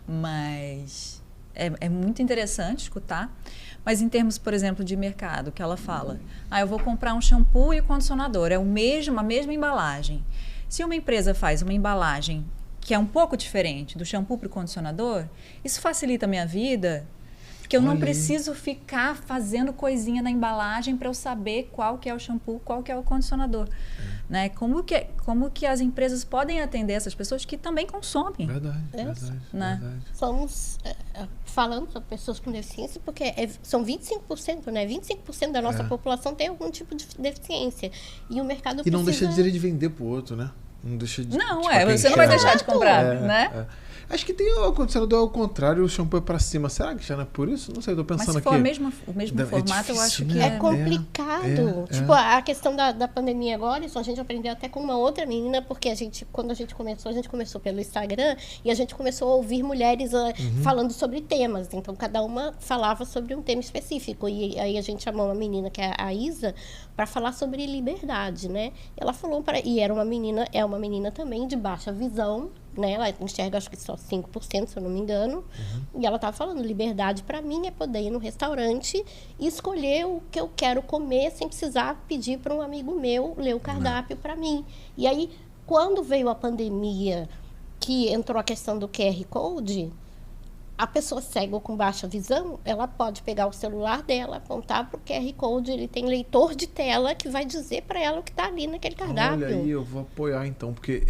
Mas é muito interessante escutar. Mas em termos, por exemplo, de mercado, que ela fala, eu vou comprar um shampoo e condicionador, é a mesma embalagem. Se uma empresa faz uma embalagem que é um pouco diferente do shampoo para o condicionador, isso facilita a minha vida, porque eu não preciso ficar fazendo coisinha na embalagem para eu saber qual que é o shampoo, qual que é o condicionador. Né? Como que as empresas podem atender essas pessoas que também consomem? Verdade. Né? Somos, falando sobre pessoas com deficiência, porque são 25%, né? 25% da nossa população tem algum tipo de deficiência. E o mercado E não deixa de direito de vender pro outro, né? Não deixa de... Não, tipo, você não vai deixar de comprar, né? Acho que tem o condicionador ao contrário, o shampoo é pra cima. Será que já não é por isso? Não sei, tô pensando aqui. Mas se for o mesmo formato, eu acho que é complicado. Tipo, a questão da pandemia agora, isso a gente aprendeu até com uma outra menina, porque quando a gente começou pelo Instagram e a gente começou a ouvir mulheres falando sobre temas. Então, cada uma falava sobre um tema específico. E aí a gente chamou uma menina, que é a Isa, para falar sobre liberdade, né? Ela falou e é uma menina também de baixa visão, né? Ela enxerga acho que só 5%, se eu não me engano. E ela estava falando, liberdade para mim é poder ir no restaurante e escolher o que eu quero comer sem precisar pedir para um amigo meu ler o cardápio para mim. E aí, quando veio a pandemia, que entrou a questão do QR Code, a pessoa cega ou com baixa visão, ela pode pegar o celular dela, apontar para o QR Code, ele tem leitor de tela que vai dizer para ela o que está ali naquele cardápio. Olha aí, eu vou apoiar então, porque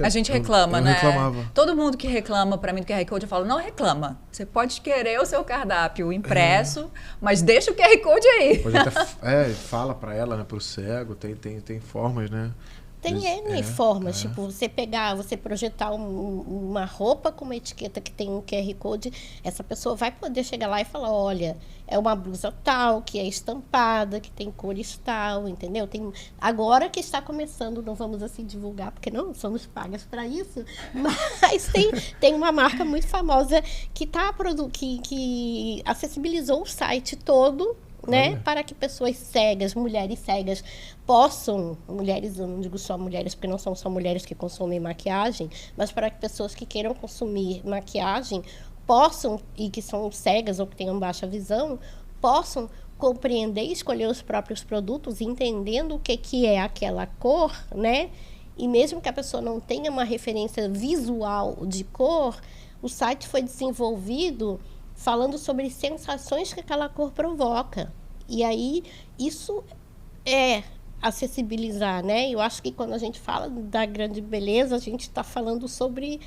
a gente reclama, eu né? reclamava. Todo mundo que reclama para mim do QR Code, eu falo, não reclama. Você pode querer o seu cardápio impresso, mas deixa o QR Code aí. Pode até, fala para ela, né? Pro cego, tem formas, né? Tem N formas, tipo, você projetar uma roupa com uma etiqueta que tem um QR Code, essa pessoa vai poder chegar lá e falar, olha, é uma blusa tal, que é estampada, que tem cores tal, entendeu? Agora que está começando, não vamos assim divulgar, porque não somos pagas para isso, mas tem uma marca muito famosa que acessibilizou o site todo, né, para que pessoas cegas, mulheres cegas, possam, eu não digo só mulheres, porque não são só mulheres que consomem maquiagem, mas para que pessoas que queiram consumir maquiagem possam, e que são cegas ou que tenham baixa visão, possam compreender e escolher os próprios produtos, entendendo o que é aquela cor, né? E mesmo que a pessoa não tenha uma referência visual de cor, o site foi desenvolvido falando sobre sensações que aquela cor provoca. E aí, isso é acessibilizar, né? Eu acho que quando a gente fala da grande beleza, a gente está falando sobre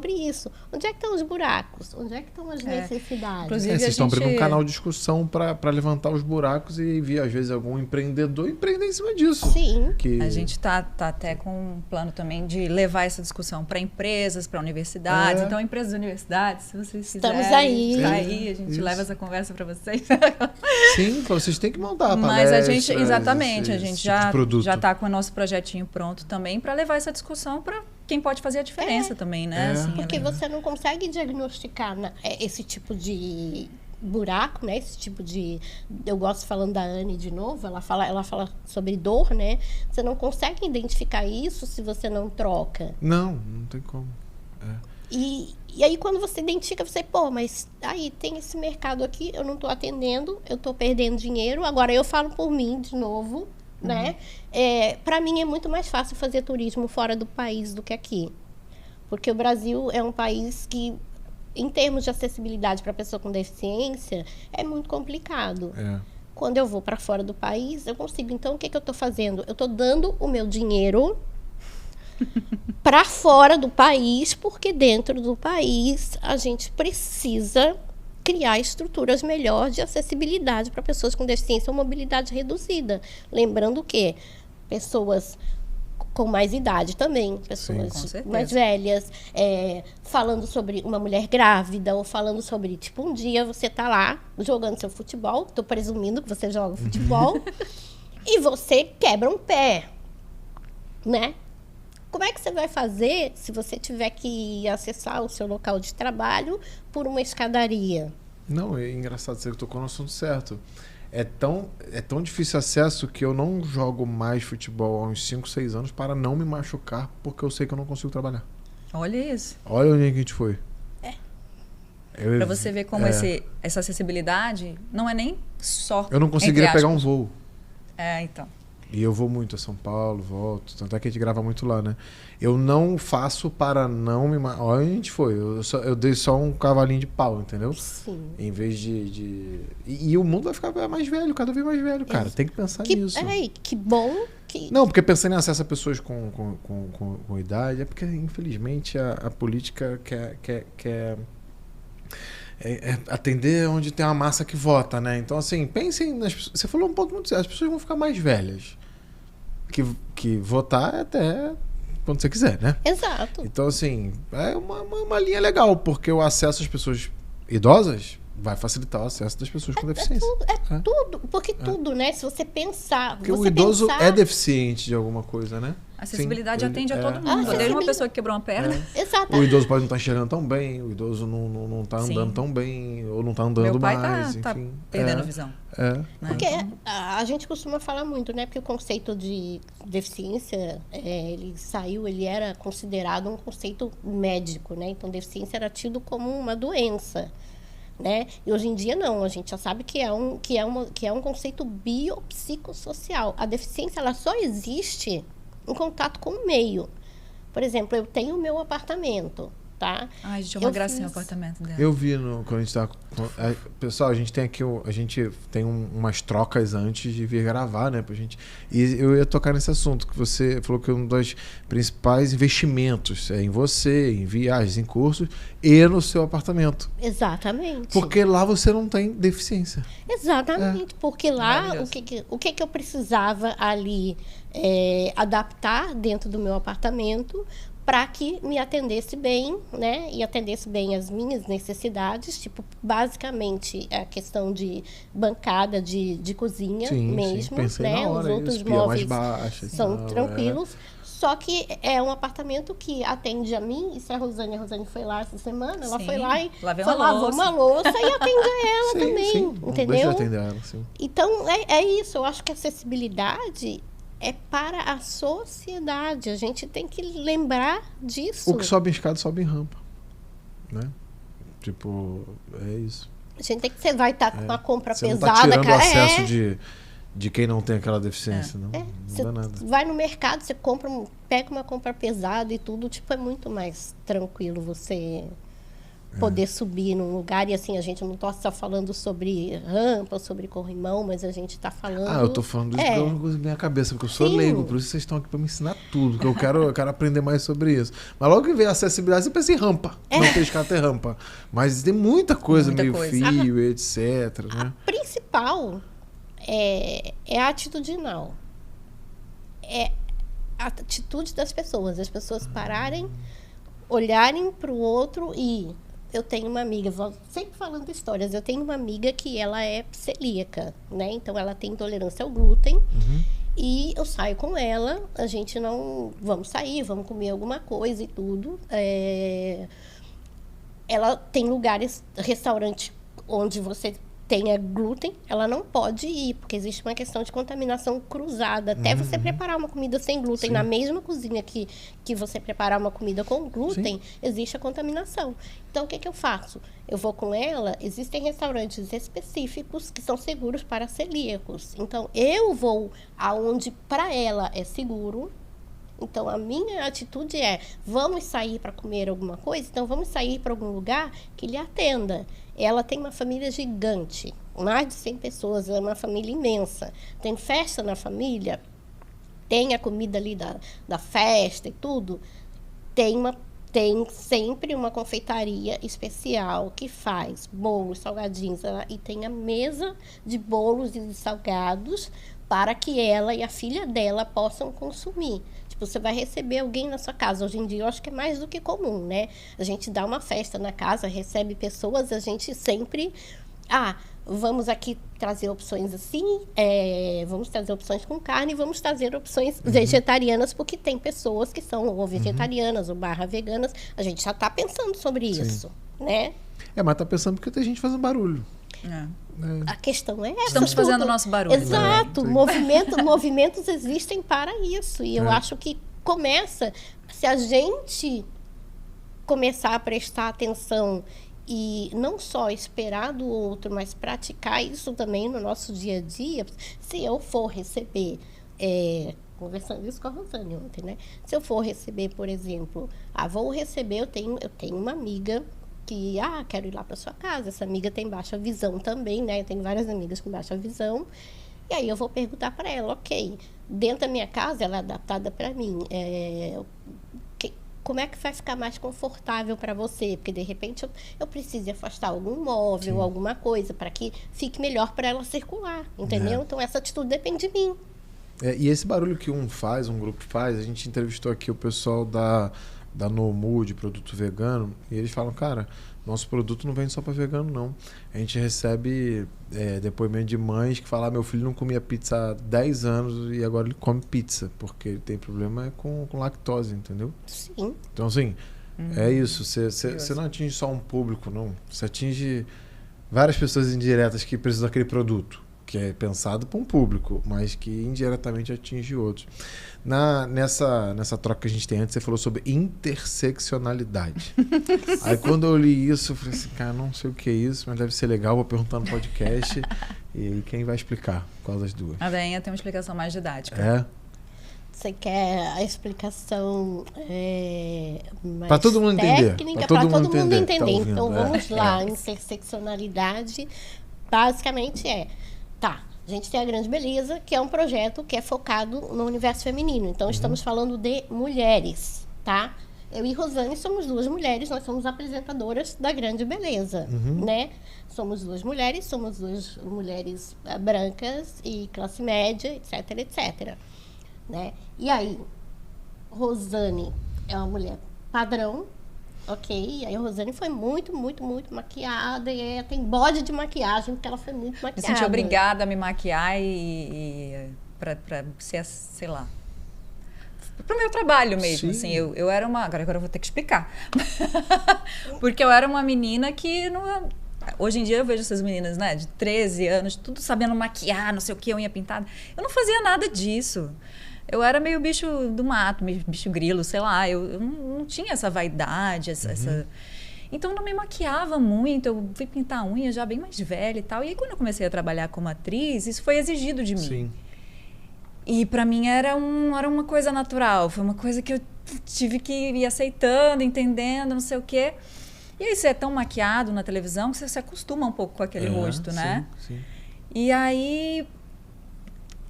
isso. Onde é que estão os buracos? Onde é que estão as necessidades? Inclusive, vocês estão abrindo um canal de discussão para levantar os buracos e vir, às vezes, algum empreendedor empreender em cima disso. Sim. A gente está até com um plano também de levar essa discussão para empresas, para universidades. Então, empresas e universidades, se vocês quiserem, estamos aí. Tá aí, a gente leva essa conversa para vocês. Sim, vocês têm que montar a Mas a gente, exatamente, a gente já está com o nosso projetinho pronto também para levar essa discussão para quem pode fazer a diferença também, né? Assim, porque você não consegue diagnosticar esse tipo de buraco, né? Esse tipo de... Eu gosto falando da Anne de novo, ela fala sobre dor, né? Você não consegue identificar isso se você não troca. Não tem como. E aí, quando você identifica, você, mas aí tem esse mercado aqui, eu não estou atendendo, eu estou perdendo dinheiro. Agora, eu falo por mim de novo, né? Para mim, é muito mais fácil fazer turismo fora do país do que aqui. Porque o Brasil é um país que em termos de acessibilidade para pessoa com deficiência, é muito complicado. É. Quando eu vou para fora do país, eu consigo. Então, o que eu estou fazendo? Eu estou dando o meu dinheiro para fora do país, porque dentro do país a gente precisa criar estruturas melhores de acessibilidade para pessoas com deficiência ou mobilidade reduzida. Lembrando que pessoas com mais idade também, pessoas mais velhas, falando sobre uma mulher grávida, ou falando sobre, tipo, um dia você tá lá jogando seu futebol, tô presumindo que você joga futebol, e você quebra um pé, né? Como é que você vai fazer se você tiver que acessar o seu local de trabalho por uma escadaria? Não, é engraçado, você tocou no assunto certo. É tão difícil acesso que eu não jogo mais futebol há uns 5, 6 anos para não me machucar, porque eu sei que eu não consigo trabalhar. Olha isso. Olha onde a gente foi. Para você ver como essa acessibilidade não é nem só... Eu não conseguiria pegar um voo. Então. E eu vou muito a São Paulo, volto. Tanto é que a gente grava muito lá, né? Eu não faço para não me... Olha onde a gente foi. Eu dei só um cavalinho de pau, entendeu? Sim. Em vez de... E o mundo vai ficar mais velho, cada vez mais velho, cara. Tem que pensar nisso. Que bom que... Não, porque pensando em acesso a pessoas com idade, é porque, infelizmente, a política quer atender onde tem uma massa que vota, né? Então, assim, pensem você falou um ponto muito sério, as pessoas vão ficar mais velhas. Que votar é até quando você quiser, né? Exato. Então, assim, é uma linha legal, porque o acesso às pessoas idosas vai facilitar o acesso das pessoas com deficiência. Tudo, porque tudo, né? Se você pensar... Porque o idoso é deficiente de alguma coisa, né? A acessibilidade atende a todo mundo. Desde uma pessoa que quebrou uma perna. Exato. O idoso pode não estar enxergando tão bem, o idoso não está andando tão bem, ou não está andando Meu pai mais, tá enfim. perdendo visão. Né? Porque a gente costuma falar muito, né? Porque o conceito de deficiência, ele era considerado um conceito médico, né? Então, deficiência era tido como uma doença. Né? E hoje em dia não, a gente já sabe que é um conceito biopsicossocial. A deficiência ela só existe em contato com o meio. Por exemplo, eu tenho o meu apartamento, tá? Ai, gente, é uma gracinha o apartamento dela. Eu vi quando a gente tá... Pessoal, a gente tem aqui umas trocas antes de vir gravar, né? Pra gente, e eu ia tocar nesse assunto, que você falou que um dos principais investimentos é em você, em viagens, em cursos e no seu apartamento. Exatamente. Porque lá você não tem deficiência. Exatamente, porque lá o que eu precisava ali adaptar dentro do meu apartamento para que me atendesse bem, né? E atendesse bem as minhas necessidades, tipo, basicamente a questão de bancada de cozinha mesmo, né? Os outros móveis são tranquilos. Só que é um apartamento que atende a mim, e se a Rosane foi lá essa semana, ela foi lá e lavou uma louça e atende a ela também, entendeu? Deixa eu atender ela, sim. Então, é isso, eu acho que a acessibilidade é para a sociedade. A gente tem que lembrar disso. O que sobe em escada, sobe em rampa. Né? Tipo, é isso. A gente tem que... Você vai estar com uma compra você pesada, não tá tirando cara. O acesso de quem não tem aquela deficiência. Não dá nada. Vai no mercado, você pega uma compra pesada e tudo. Tipo, é muito mais tranquilo você poder subir num lugar. E assim, a gente não está só falando sobre rampa, sobre corrimão, mas a gente está falando... eu tô falando isso porque é uma coisa na minha cabeça, porque eu sou leigo, por isso vocês estão aqui para me ensinar tudo, que eu quero aprender mais sobre isso. Mas logo que vem a acessibilidade, você pensa em rampa. Não tem escada, tem rampa. Mas tem muita coisa, fio, etc. Né? A principal é a atitudinal. É a atitude das pessoas. As pessoas pararem, olharem para o outro e... Eu tenho uma amiga, sempre falando histórias, eu tenho uma amiga que ela é celíaca, né? Então, ela tem intolerância ao glúten. E eu saio com ela, a gente não... Vamos sair, vamos comer alguma coisa e tudo. Ela tem lugares, restaurante, onde você tenha glúten, ela não pode ir, porque existe uma questão de contaminação cruzada. Até você preparar uma comida sem glúten, na mesma cozinha que você preparar uma comida com glúten, existe a contaminação. Então, o que eu faço? Eu vou com ela, existem restaurantes específicos que são seguros para celíacos. Então, eu vou aonde para ela é seguro Então, a minha atitude é, vamos sair para comer alguma coisa? Então, vamos sair para algum lugar que lhe atenda. Ela tem uma família gigante, mais de 100 pessoas, é uma família imensa. Tem festa na família, tem a comida ali da festa e tudo. Tem sempre uma confeitaria especial que faz bolos, salgadinhos, e tem a mesa de bolos e de salgados para que ela e a filha dela possam consumir. Tipo, você vai receber alguém na sua casa. Hoje em dia, eu acho que é mais do que comum, né? A gente dá uma festa na casa, recebe pessoas, a gente sempre... vamos aqui trazer opções assim, vamos trazer opções com carne, vamos trazer opções vegetarianas, porque tem pessoas que são ou vegetarianas ou veganas. A gente já está pensando sobre isso, né? Mas tá pensando porque tem gente fazendo barulho. A questão é essa. Estamos fazendo o nosso barulho. Exato. Movimentos existem para isso. E eu acho que começa, se a gente começar a prestar atenção e não só esperar do outro, mas praticar isso também no nosso dia a dia. Se eu for receber, conversando isso com a Rosane ontem, né? Se eu for receber, por exemplo, vou receber, eu tenho uma amiga que, quero ir lá para sua casa. Essa amiga tem baixa visão também, né? Eu tenho várias amigas com baixa visão. E aí eu vou perguntar para ela, ok, dentro da minha casa, ela é adaptada para mim, como é que vai ficar mais confortável para você? Porque, de repente, eu preciso afastar algum móvel, alguma coisa, para que fique melhor para ela circular, entendeu? Então, essa atitude depende de mim. E esse barulho que um grupo faz, a gente entrevistou aqui o pessoal da Nomu, de produto vegano, e eles falam, cara, nosso produto não vem só para vegano, não. A gente recebe depoimento de mães que falam, meu filho não comia pizza há 10 anos e agora ele come pizza, porque ele tem problema com lactose, entendeu? Sim. Então, assim, é isso. Você não atinge só um público, não. Você atinge várias pessoas indiretas que precisam daquele produto, que é pensado para um público, mas que indiretamente atinge outros. Nessa troca que a gente tem antes, você falou sobre interseccionalidade. Aí quando eu li isso, eu falei assim, cara, não sei o que é isso, mas deve ser legal, vou perguntar no podcast. E aí quem vai explicar? Qual das duas? A Veinha tem uma explicação mais didática. Você quer a explicação mais para todo mundo entender. Para todo mundo entender. Tá ouvindo, então vamos lá. Interseccionalidade basicamente a gente tem a Grande Beleza, que é um projeto que é focado no universo feminino. Então, estamos falando de mulheres, tá? Eu e Rosane somos duas mulheres, nós somos apresentadoras da Grande Beleza, né? Somos duas mulheres brancas e classe média, etc, etc. Né? E aí, Rosane é uma mulher padrão, ok, aí a Rosane foi muito, muito, muito maquiada e tem bode de maquiagem, porque ela foi muito maquiada. Me senti obrigada a me maquiar pra ser, sei lá, pro meu trabalho mesmo, assim, eu era uma... Agora eu vou ter que explicar. Porque eu era uma menina que não... Hoje em dia eu vejo essas meninas, né, de 13 anos, tudo sabendo maquiar, não sei o que, unha pintada. Eu não fazia nada disso. Eu era meio bicho do mato, meio bicho grilo, sei lá. Eu não tinha essa vaidade, Então, eu não me maquiava muito. Eu fui pintar a unha já bem mais velha e tal. E aí, quando eu comecei a trabalhar como atriz, isso foi exigido de mim. Sim. E para mim era uma coisa natural. Foi uma coisa que eu tive que ir aceitando, entendendo, não sei o quê. E aí, você é tão maquiado na televisão que você se acostuma um pouco com aquele rosto, né? Sim. E aí...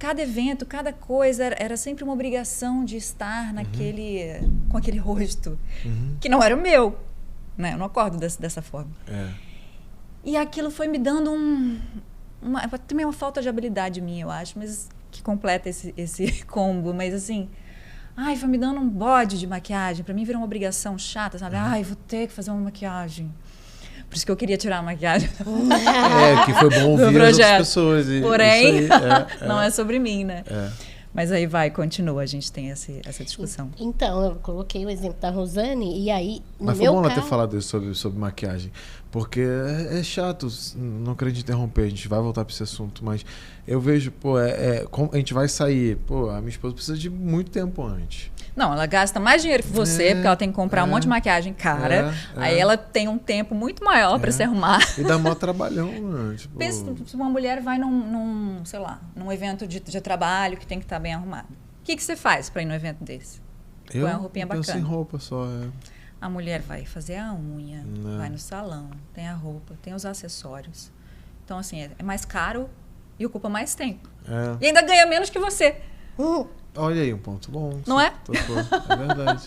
Cada evento, cada coisa era sempre uma obrigação de estar com aquele rosto que não era o meu, né? Eu não acordo dessa forma. E aquilo foi me dando também uma falta de habilidade minha, eu acho, mas que completa esse combo, mas assim, foi me dando um bode de maquiagem, pra mim virou uma obrigação chata, sabe? Vou ter que fazer uma maquiagem. Por isso que eu queria tirar a maquiagem. Que foi bom ouvir as outras pessoas. Porém, não é sobre mim, né? Mas aí continua, a gente tem essa discussão. Então, eu coloquei o exemplo da Rosane e aí, Mas foi bom ela ter falado isso sobre maquiagem, porque é chato, não quero te interromper, a gente vai voltar para esse assunto, mas eu vejo, a gente vai sair, a minha esposa precisa de muito tempo antes. Não, ela gasta mais dinheiro que você, porque ela tem que comprar um monte de maquiagem cara. Aí ela tem um tempo muito maior para se arrumar. E dá maior trabalhão, né? Pensa, se uma mulher vai num evento de trabalho que tem que estar bem arrumada. O que você faz para ir num evento desse? põe uma roupinha eu sem bacana. roupa só. A mulher vai fazer a unha, vai no salão, tem a roupa, tem os acessórios. Então, assim, é mais caro e ocupa mais tempo. E ainda ganha menos que você. Olha aí, um ponto bom. Não é? É verdade.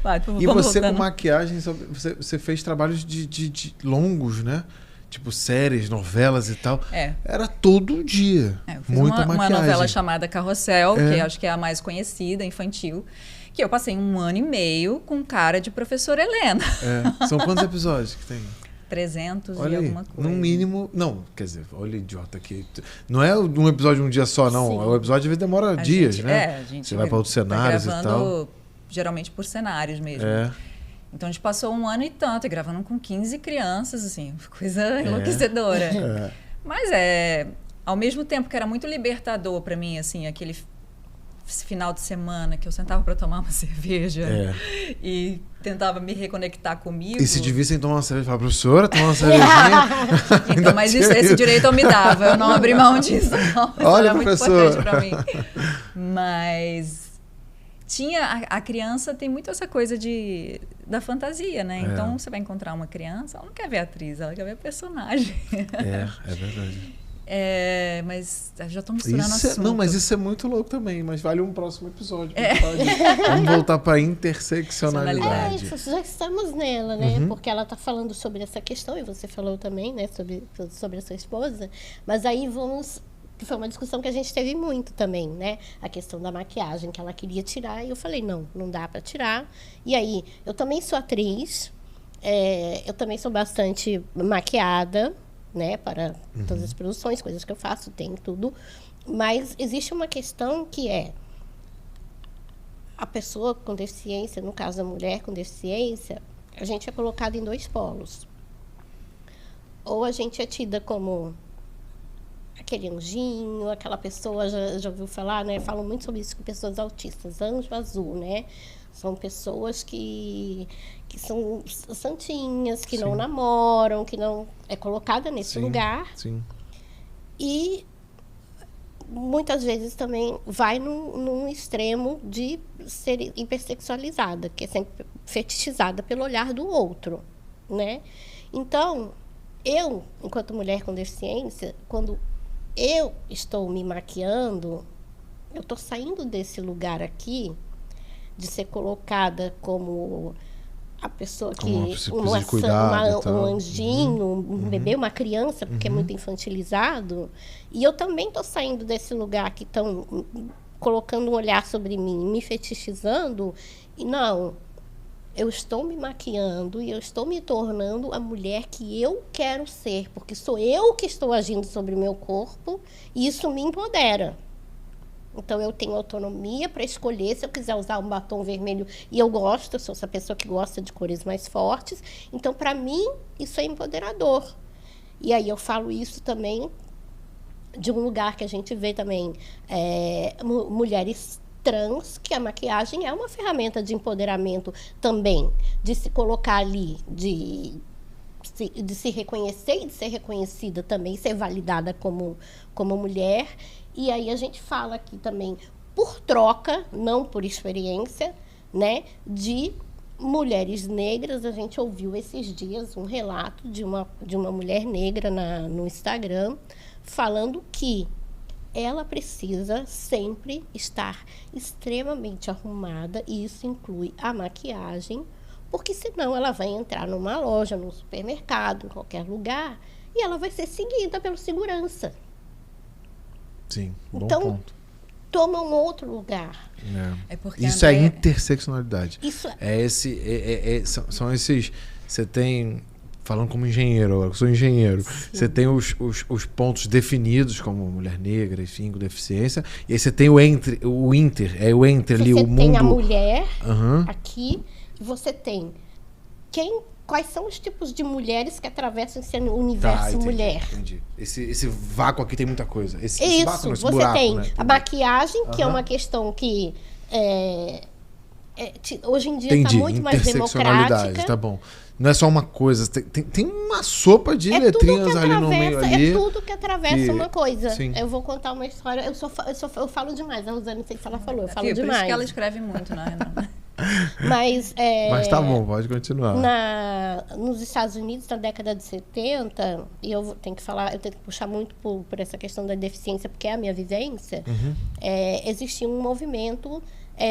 Vai, E você voltando. com maquiagem, você fez trabalhos de longos, né? Tipo séries, novelas e tal. Era todo dia. Eu fiz muita uma maquiagem. novela chamada Carrossel, que acho que é a mais conhecida, infantil, que eu passei 1 ano e meio com cara de professora Helena. São quantos episódios que tem? 300 olha e aí, alguma coisa. no mínimo... Não, quer dizer, olha idiota aqui. Não é um episódio um dia só, não. Sim. O episódio às vezes demora dias, né? A gente você vai para outros cenários vai e tal. Geralmente por cenários mesmo. Então a gente passou 1 ano e tanto, gravando com 15 crianças, assim, coisa enlouquecedora. Mas ao mesmo tempo que era muito libertador para mim, assim, aquele final de semana que eu sentava para tomar uma cerveja e tentava me reconectar comigo. E se devissem tomar uma cerveja, falar, professora, tomar uma cervejinha. Então, mas esse direito eu me dava, eu não abri mão disso, não. Isso olha, era muito professor. importante para mim. Mas a criança tem muito essa coisa da fantasia, né? Então você vai encontrar uma criança, ela não quer ver a atriz, ela quer ver a personagem. É verdade. Mas já estou misturando assunto. Não, mas isso é muito louco também, mas vale um próximo episódio. Vamos voltar para interseccionalidade. Já estamos nela, né? Porque ela está falando sobre essa questão, e você falou também, né? Sobre a sua esposa. Mas aí foi uma discussão que a gente teve muito também, né? A questão da maquiagem, que ela queria tirar, e eu falei, não dá para tirar. E aí, eu também sou atriz, eu também sou bastante maquiada, né, para todas as produções, coisas que eu faço, tem tudo. Mas existe uma questão que a pessoa com deficiência, no caso a mulher com deficiência, a gente é colocado em 2 polos. Ou a gente é tida como aquele anjinho, aquela pessoa, já ouviu falar, né? Falam muito sobre isso com pessoas autistas, anjo azul, né? São pessoas que são santinhas, que não namoram, que não é colocada nesse lugar. Sim. E muitas vezes também vai num extremo de ser hipersexualizada, que é sempre fetichizada pelo olhar do outro, né? Então, eu, enquanto mulher com deficiência, quando eu estou me maquiando, eu estou saindo desse lugar aqui de ser colocada como a pessoa que um anjinho, um bebê, uma criança, porque é muito infantilizado, e eu também estou saindo desse lugar que estão colocando um olhar sobre mim, me fetichizando, e não, eu estou me maquiando e eu estou me tornando a mulher que eu quero ser, porque sou eu que estou agindo sobre o meu corpo, e isso me empodera. Então, eu tenho autonomia para escolher se eu quiser usar um batom vermelho. E eu gosto, eu sou essa pessoa que gosta de cores mais fortes. Então, para mim, isso é empoderador. E aí, eu falo isso também de um lugar que a gente vê também mulheres trans, que a maquiagem é uma ferramenta de empoderamento também, de se colocar ali, de se reconhecer e de ser reconhecida também, ser validada como mulher. E aí a gente fala aqui também por troca, não por experiência, né, de mulheres negras. A gente ouviu esses dias um relato de uma mulher negra no Instagram falando que ela precisa sempre estar extremamente arrumada, e isso inclui a maquiagem, porque senão ela vai entrar numa loja, num supermercado, em qualquer lugar, e ela vai ser seguida pelo segurança. Sim, bom então, ponto. Toma um outro lugar. Isso é interseccionalidade. Isso são esses... Você tem... Falando como engenheiro, eu sou engenheiro. Sim. Você tem os pontos definidos como mulher negra, enfim, com deficiência. E aí você tem o inter ali, o mundo... Você tem a mulher aqui, e você tem quais são os tipos de mulheres que atravessam esse universo mulher. Entendi. Esse vácuo aqui tem muita coisa. Esse vácuo, você buraco, tem, né? A maquiagem, que é uma questão que hoje em dia está muito mais democrática. Tá bom. Não é só uma coisa, tem uma sopa de letrinhas ali no meio ali. É tudo que atravessa uma coisa. Sim. Eu vou contar uma história, eu falo demais, a Rosane, não sei se ela falou, eu falo Por demais. isso que ela escreve muito, né, Renata? Mas, Mas tá bom, pode continuar. nos Estados Unidos, na década de 70, e eu tenho que puxar muito por essa questão da deficiência, porque é a minha vivência, existia um movimento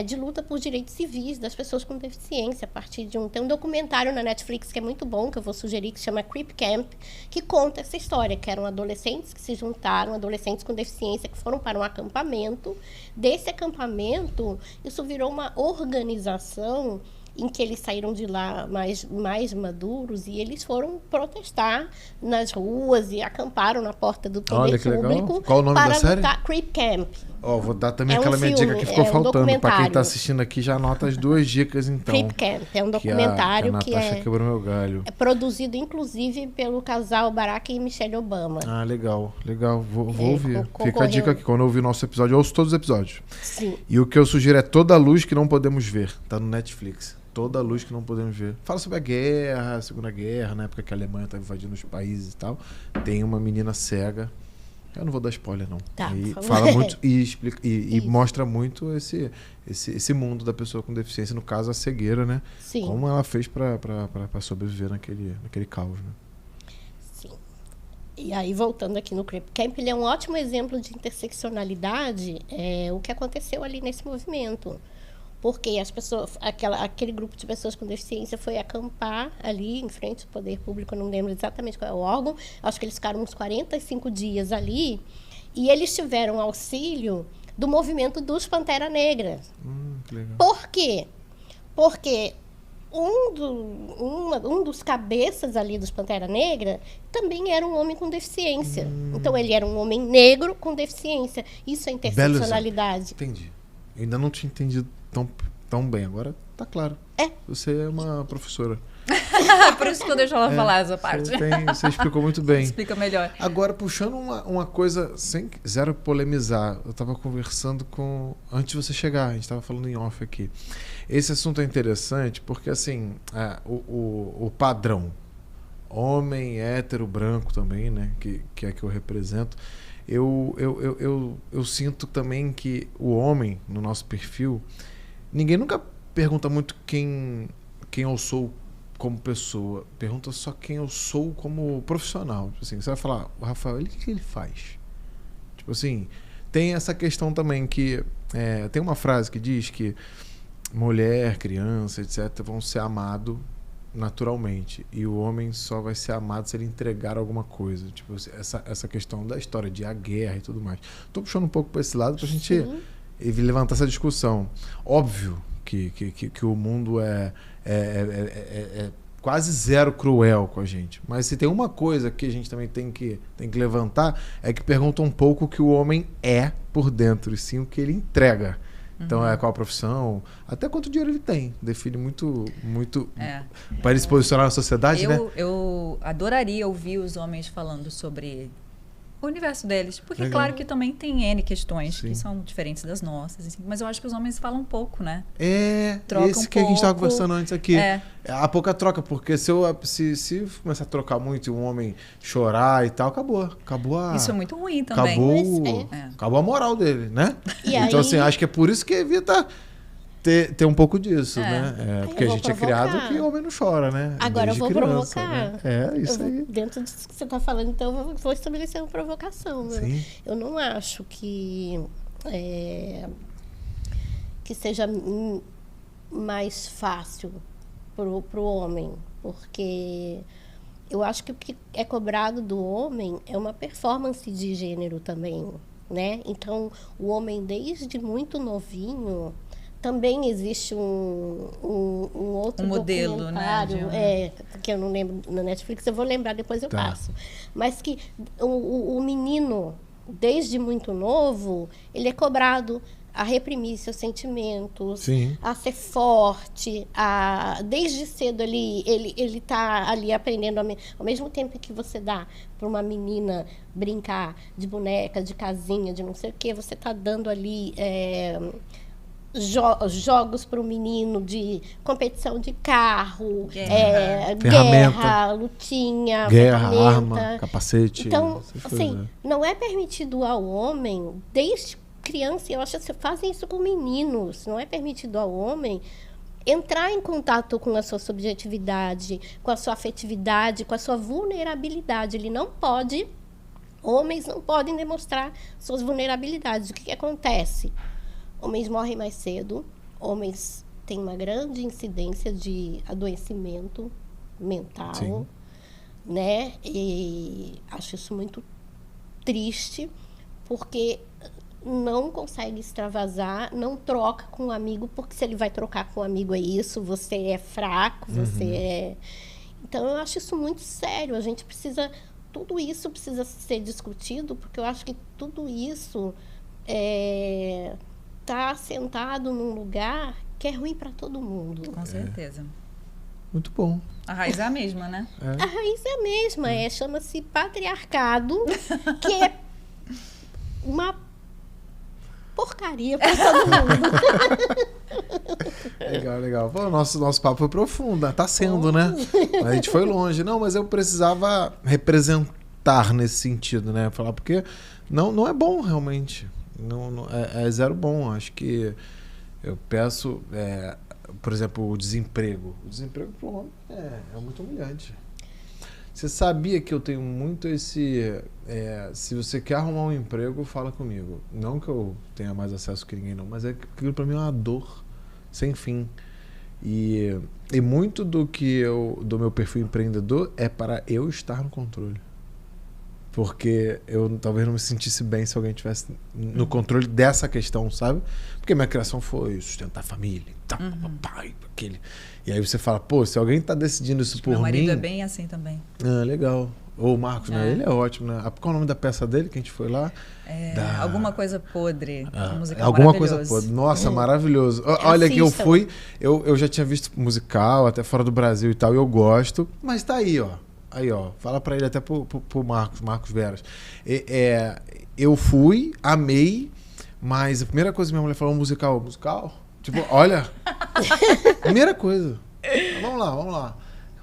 de luta por direitos civis das pessoas com deficiência, a partir de tem um documentário na Netflix que é muito bom, que eu vou sugerir, que se chama Crip Camp, que conta essa história, que eram adolescentes que se juntaram, adolescentes com deficiência, que foram para um acampamento. Desse acampamento, isso virou uma organização em que eles saíram de lá mais maduros e eles foram protestar nas ruas e acamparam na porta do poder público. Qual o nome da série? Crip Camp. Vou dar também aquela minha dica que ficou faltando. Para quem está assistindo aqui, já anota as 2 dicas, então. Crip Camp é um documentário que a Natasha quebrou meu galho. É produzido, inclusive, pelo casal Barack e Michelle Obama. Legal. Vou ouvir. Fica a dica aqui. Quando eu ouvir o nosso episódio, eu ouço todos os episódios. Sim. E o que eu sugiro é Toda a Luz que Não Podemos Ver. Tá no Netflix. Toda a Luz que Não Podemos Ver. Fala sobre a guerra, a Segunda Guerra, na época que a Alemanha estava invadindo os países e tal. Tem uma menina cega. Eu não vou dar spoiler, não. Tá, e fala muito e explica e mostra muito esse mundo da pessoa com deficiência, no caso a cegueira, né? Sim. Como ela fez para sobreviver naquele caos, né? Sim. E aí, voltando aqui no Crip Camp, ele é um ótimo exemplo de interseccionalidade, o que aconteceu ali nesse movimento. Porque as pessoas, aquele grupo de pessoas com deficiência foi acampar ali em frente ao poder público, eu não lembro exatamente qual é o órgão, acho que eles ficaram uns 45 dias ali, e eles tiveram auxílio do movimento dos Pantera Negra. Que legal. Por quê? Porque um dos cabeças ali dos Pantera Negra também era um homem com deficiência. Então, ele era um homem negro com deficiência. Isso é interseccionalidade. Entendi. Eu ainda não tinha entendido tão bem. Agora tá claro. Você é uma professora. Por isso que eu deixo ela falar essa parte. Você explicou muito bem. Explica melhor. Agora, puxando uma coisa, sem zero polemizar, eu estava conversando antes de você chegar, a gente estava falando em off aqui. Esse assunto é interessante porque, assim, o padrão, homem, hétero, branco também, né, que é que eu represento, eu sinto também que o homem, no nosso perfil, ninguém nunca pergunta muito quem eu sou como pessoa, pergunta só quem eu sou como profissional. Tipo assim, você vai falar, o Rafael, o que ele faz? Tipo assim, tem essa questão também que tem uma frase que diz que mulher, criança, etc., vão ser amados naturalmente, e o homem só vai ser amado se ele entregar alguma coisa. Tipo, essa questão da história de a guerra e tudo mais. Estou puxando um pouco para esse lado para a gente levantar essa discussão. Óbvio que o mundo é quase zero cruel com a gente, mas se tem uma coisa que a gente também tem que levantar, é que pergunta um pouco o que o homem é por dentro, e sim o que ele entrega. Então, qual a profissão, até quanto dinheiro ele tem, define muito para ele se posicionar na sociedade, né? Eu adoraria ouvir os homens falando sobre o universo deles, porque Legal. claro que também tem N questões Sim. que são diferentes das nossas, assim, mas eu acho que os homens falam um pouco, né? Troca esse que a gente estava pouco. conversando antes aqui. Há pouca troca, porque se começar a trocar muito e um homem chorar e tal, acabou Isso é muito ruim também. Acabou a moral dele, né? E então, aí, assim, acho que é por isso que evita ter um pouco disso, né? Porque a gente é criado que homem não chora, né? Agora desde eu vou criança, provocar. Né? Isso aí. Dentro disso que você está falando, então eu vou estabelecer uma provocação. Sim. Eu não acho que seja mais fácil para o homem, porque eu acho que o que é cobrado do homem é uma performance de gênero também, né? Então, o homem, desde muito novinho, também existe um outro modelo, documentário, né? Que eu não lembro na Netflix, eu vou lembrar, depois eu passo. Mas que o menino, desde muito novo, ele é cobrado a reprimir seus sentimentos, Sim. a ser forte, desde cedo ele está ali aprendendo, ao mesmo tempo que você dá para uma menina brincar de boneca, de casinha, de não sei o quê, você está dando ali jogos para o menino de competição de carro, guerra, lutinha, guerra, ferramenta. arma, capacete. Então, assim, não é permitido ao homem, desde criança, eu acho que fazem isso com meninos, não é permitido ao homem entrar em contato com a sua subjetividade, com a sua afetividade, com a sua vulnerabilidade. Ele não pode, homens não podem demonstrar suas vulnerabilidades. O que acontece? Homens morrem mais cedo, homens têm uma grande incidência de adoecimento mental, Sim. né? E acho isso muito triste, porque não consegue extravasar, não troca com um amigo, porque se ele vai trocar com um amigo é isso, você é fraco, você é... Então, eu acho isso muito sério. A gente precisa... Tudo isso precisa ser discutido, porque eu acho que tudo isso está assentado num lugar que é ruim para todo mundo. Com certeza. Muito bom. A raiz é a mesma, né? A raiz é a mesma, chama-se patriarcado, que é uma porcaria para todo mundo. Legal, legal. Pô, nosso papo foi profundo, tá sendo, né? A gente foi longe. Não, mas eu precisava representar nesse sentido, né? Falar, porque não é bom, realmente. Não, é zero bom. Acho que eu peço, por exemplo, o desemprego. O desemprego para o homem é muito humilhante. Você sabia que eu tenho muito esse... se você quer arrumar um emprego, fala comigo. Não que eu tenha mais acesso que ninguém, não. Mas aquilo para mim é uma dor sem fim. E muito do meu perfil empreendedor é para eu estar no controle. Porque eu talvez não me sentisse bem se alguém estivesse no controle dessa questão, sabe? Porque minha criação foi sustentar a família, tal, papai, aquele. E aí você fala, pô, se alguém tá decidindo isso por mim... Meu marido é bem assim também. Ah, legal. Ou o Marcos, né? Ele é ótimo, né? Qual é o nome da peça dele que a gente foi lá? Alguma Coisa Podre. Musical Alguma maravilhoso. Coisa Podre. Nossa, maravilhoso. Olha que eu fui... Eu já tinha visto musical, até fora do Brasil e tal, e eu gosto. Mas tá aí, ó. Aí, ó. Fala pra ele, até pro Marcos Veras. Eu fui, amei, mas a primeira coisa que minha mulher falou, musical. Tipo, olha... Primeira coisa. Vamos lá.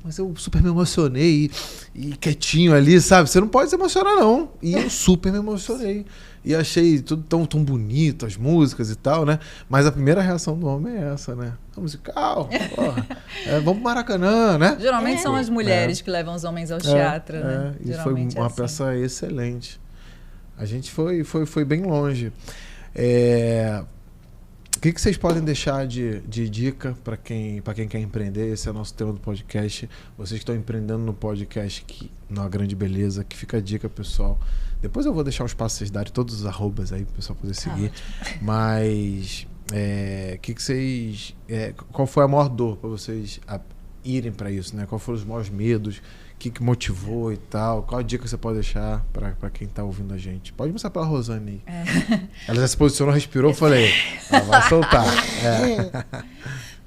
Mas eu super me emocionei e quietinho ali, sabe? Você não pode se emocionar, não. E eu super me emocionei. E achei tudo tão bonito, as músicas e tal, né? Mas a primeira reação do homem é essa, né? É musical, porra. Vamos pro Maracanã, né? Geralmente são as mulheres que levam os homens ao teatro, né? E foi uma peça excelente. A gente foi bem longe. O que vocês podem deixar de dica para quem quer empreender? Esse é o nosso tema do podcast. Vocês que estão empreendendo no podcast, na Grande Beleza, que fica a dica, pessoal. Depois eu vou deixar um espaço para vocês darem todos os arrobas aí para o pessoal poder seguir. Mas qual foi a maior dor para vocês irem para isso, né? Qual foram os maiores medos? O que motivou e tal? Qual a dica que você pode deixar para quem está ouvindo a gente? Pode começar pela Rosane aí. Ela já se posicionou, respirou, falei, ela vai soltar.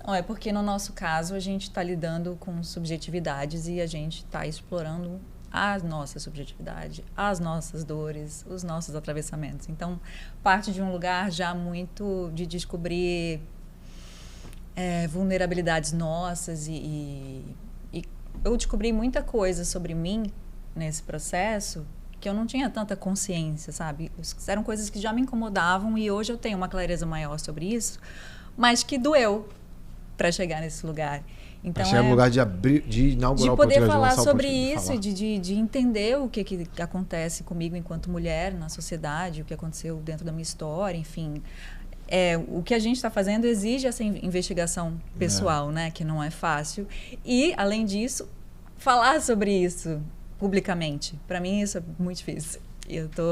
Não, é porque no nosso caso a gente está lidando com subjetividades e a gente está explorando a nossa subjetividade, as nossas dores, os nossos atravessamentos. Então, parte de um lugar já muito de descobrir vulnerabilidades nossas e eu descobri muita coisa sobre mim nesse processo que eu não tinha tanta consciência, sabe? Eram coisas que já me incomodavam e hoje eu tenho uma clareza maior sobre isso, mas que doeu para chegar nesse lugar. Então, chegar no lugar de inaugurar o podcast. De poder falar sobre isso, de entender o que acontece comigo enquanto mulher na sociedade, o que aconteceu dentro da minha história, enfim... o que a gente está fazendo exige essa investigação pessoal, né? Que não é fácil. E, além disso, falar sobre isso publicamente. Para mim, isso é muito difícil. Eu tô...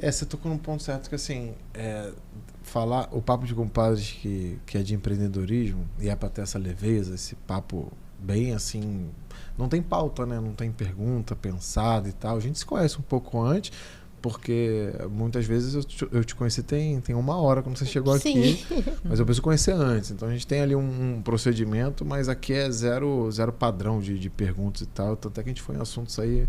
Você tocou num ponto certo que, assim, falar o papo de compadres que é de empreendedorismo e é para ter essa leveza, esse papo bem, assim... Não tem pauta, né? Não tem pergunta pensada e tal. A gente se conhece um pouco antes... Porque muitas vezes eu te conheci tem 1 hora quando você chegou aqui, mas eu preciso conhecer antes. Então a gente tem ali um procedimento, mas aqui é zero padrão de perguntas e tal. Tanto é que a gente foi em assuntos aí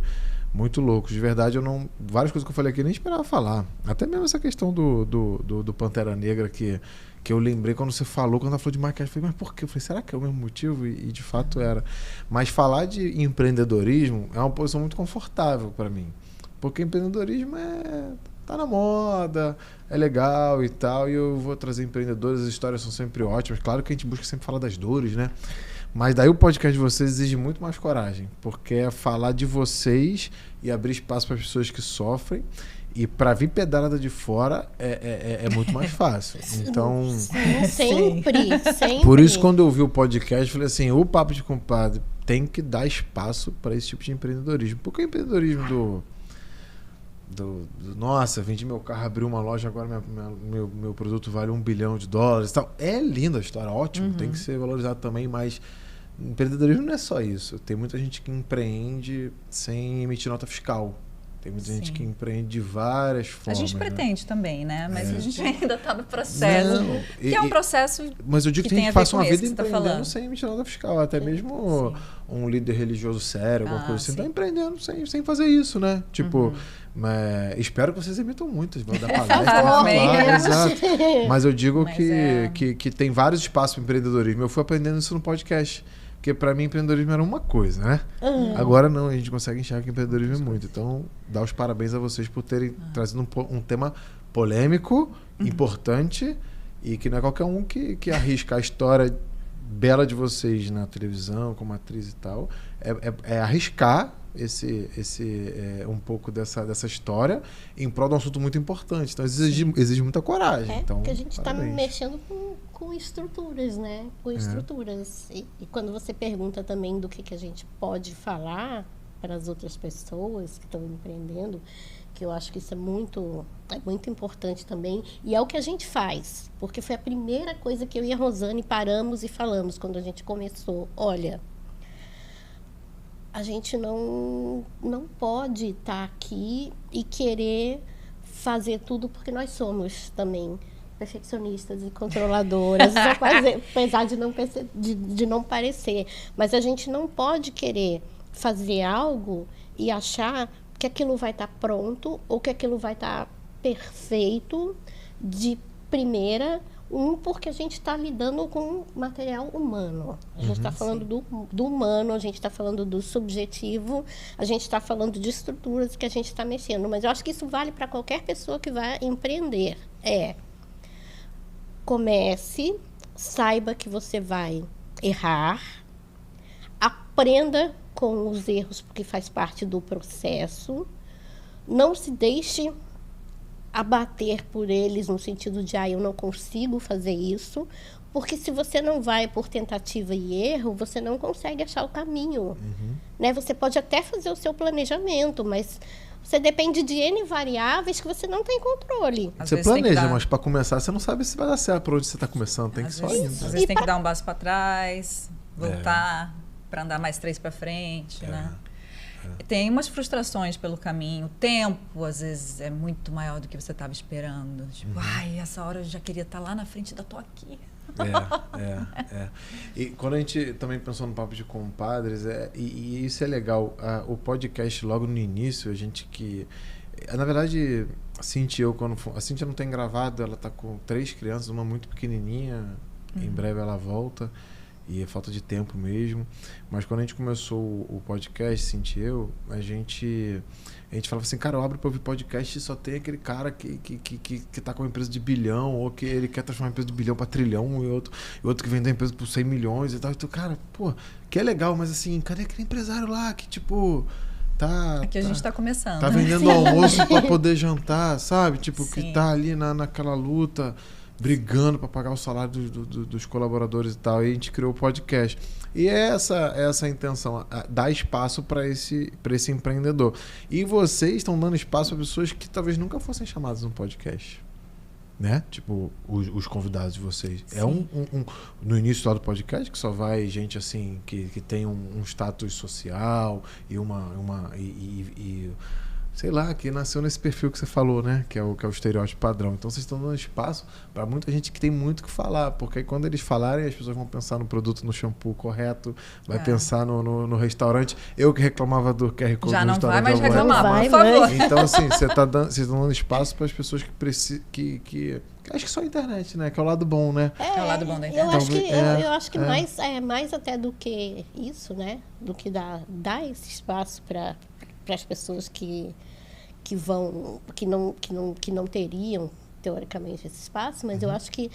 muito loucos. De verdade, várias coisas que eu falei aqui eu nem esperava falar. Até mesmo essa questão do Pantera Negra que eu lembrei quando você falou, quando ela falou de maquiagem. Eu falei, mas por quê? Eu falei, será que é o mesmo motivo? E de fato era. Mas falar de empreendedorismo é uma posição muito confortável para mim. Porque empreendedorismo tá na moda, é legal e tal, e eu vou trazer empreendedores, as histórias são sempre ótimas. Claro que a gente busca sempre falar das dores, né? Mas daí o podcast de vocês exige muito mais coragem, porque é falar de vocês e abrir espaço para as pessoas que sofrem. E para vir pedrada de fora é muito mais fácil. Então, sempre. Por isso, quando eu vi o podcast, eu falei assim, o Papo de Compadre tem que dar espaço para esse tipo de empreendedorismo. Porque o empreendedorismo nossa, vendi meu carro, abri uma loja, agora meu produto vale $1 bilhão e tal. É linda a história, ótimo, tem que ser valorizado também, mas empreendedorismo não é só isso. Tem muita gente que empreende sem emitir nota fiscal. Tem muita gente que empreende de várias formas. A gente pretende também, né? Mas a gente ainda está no processo. Que é um processo. Mas eu digo que a gente passa uma vida empreendendo sem emitir nota fiscal. Até mesmo um líder religioso sério, alguma coisa assim, está empreendendo sem fazer isso, né? Tipo, espero que vocês emitam muitas. Vou dar palestra. Exato. Mas eu digo que tem vários espaços para empreendedorismo. Eu fui aprendendo isso no podcast. Porque para mim empreendedorismo era uma coisa, né? Agora não, a gente consegue enxergar que empreendedorismo é muito. Então, dá os parabéns a vocês por terem trazido um tema polêmico, importante, e que não é qualquer um que arrisca a história bela de vocês na televisão, como atriz e tal. É arriscar um pouco dessa história em prol de um assunto muito importante. Então, exige muita coragem. Então, porque a gente está mexendo com estruturas, né? Com estruturas. E quando você pergunta também do que a gente pode falar para as outras pessoas que estão empreendendo, que eu acho que isso é muito importante também. E é o que a gente faz. Porque foi a primeira coisa que eu e a Rosane paramos e falamos quando a gente começou. Olha, a gente não pode estar aqui e querer fazer tudo, porque nós somos também perfeccionistas e controladoras, apesar de não parecer. Mas a gente não pode querer fazer algo e achar que aquilo vai estar pronto ou que aquilo vai estar perfeito de primeira. Porque a gente está lidando com material humano. A gente está falando do humano, a gente está falando do subjetivo, a gente está falando de estruturas que a gente está mexendo. Mas eu acho que isso vale para qualquer pessoa que vai empreender. Comece, saiba que você vai errar, aprenda com os erros, porque faz parte do processo. Não se deixe abater por eles no sentido de eu não consigo fazer isso, porque se você não vai por tentativa e erro, você não consegue achar o caminho. Né? Você pode até fazer o seu planejamento, mas você depende de N variáveis que você não tem controle. Você planeja, mas para começar você não sabe se vai dar certo por onde você está começando, tem que só ir. Às vezes tem que dar um passo para trás, voltar para andar mais 3 para frente, né? Tem umas frustrações pelo caminho. O tempo, às vezes, é muito maior do que você estava esperando. Tipo, essa hora eu já queria estar lá na frente, ainda estou aqui. E quando a gente também pensou no Papo de Compadres, e isso é legal, o podcast logo no início, a gente que... Na verdade, a Cintia não tem gravado, ela está com 3 crianças, uma muito pequenininha, em breve ela volta. E é falta de tempo mesmo. Mas quando a gente começou o podcast, Cinti e eu, a gente falava assim, cara, eu abro para ouvir podcast e só tem aquele cara que tá com uma empresa de bilhão, ou que ele quer transformar uma empresa de bilhão para trilhão, e outro que vende a empresa por 100 milhões e tal. Então, cara, que é legal, mas assim, cadê aquele empresário lá que, tipo... Aqui a gente está começando. Tá vendendo almoço para poder jantar, sabe? Tipo, que tá ali naquela luta... brigando para pagar o salário dos colaboradores e tal. E a gente criou o podcast. E é essa a intenção, dar espaço para esse empreendedor. E vocês estão dando espaço para pessoas que talvez nunca fossem chamadas no podcast. Né? Tipo, os convidados de vocês. Sim. No início do podcast, que só vai gente assim, que tem um status social e sei lá, que nasceu nesse perfil que você falou, né? Que é o estereótipo padrão. Então, vocês estão dando espaço para muita gente que tem muito o que falar. Porque aí, quando eles falarem, as pessoas vão pensar no produto, no shampoo correto, vai pensar no restaurante. Eu que reclamava do QR Code já no Já restaurante. não vai mais reclamar, por favor. Então, assim, vocês estão dando espaço para as pessoas que precisam... Acho que só a internet, né? Que é o lado bom, né? É o lado bom da internet. Eu acho que mais até do que isso, né? Do que dar esse espaço para as pessoas que que não teriam, teoricamente, esse espaço, mas eu acho que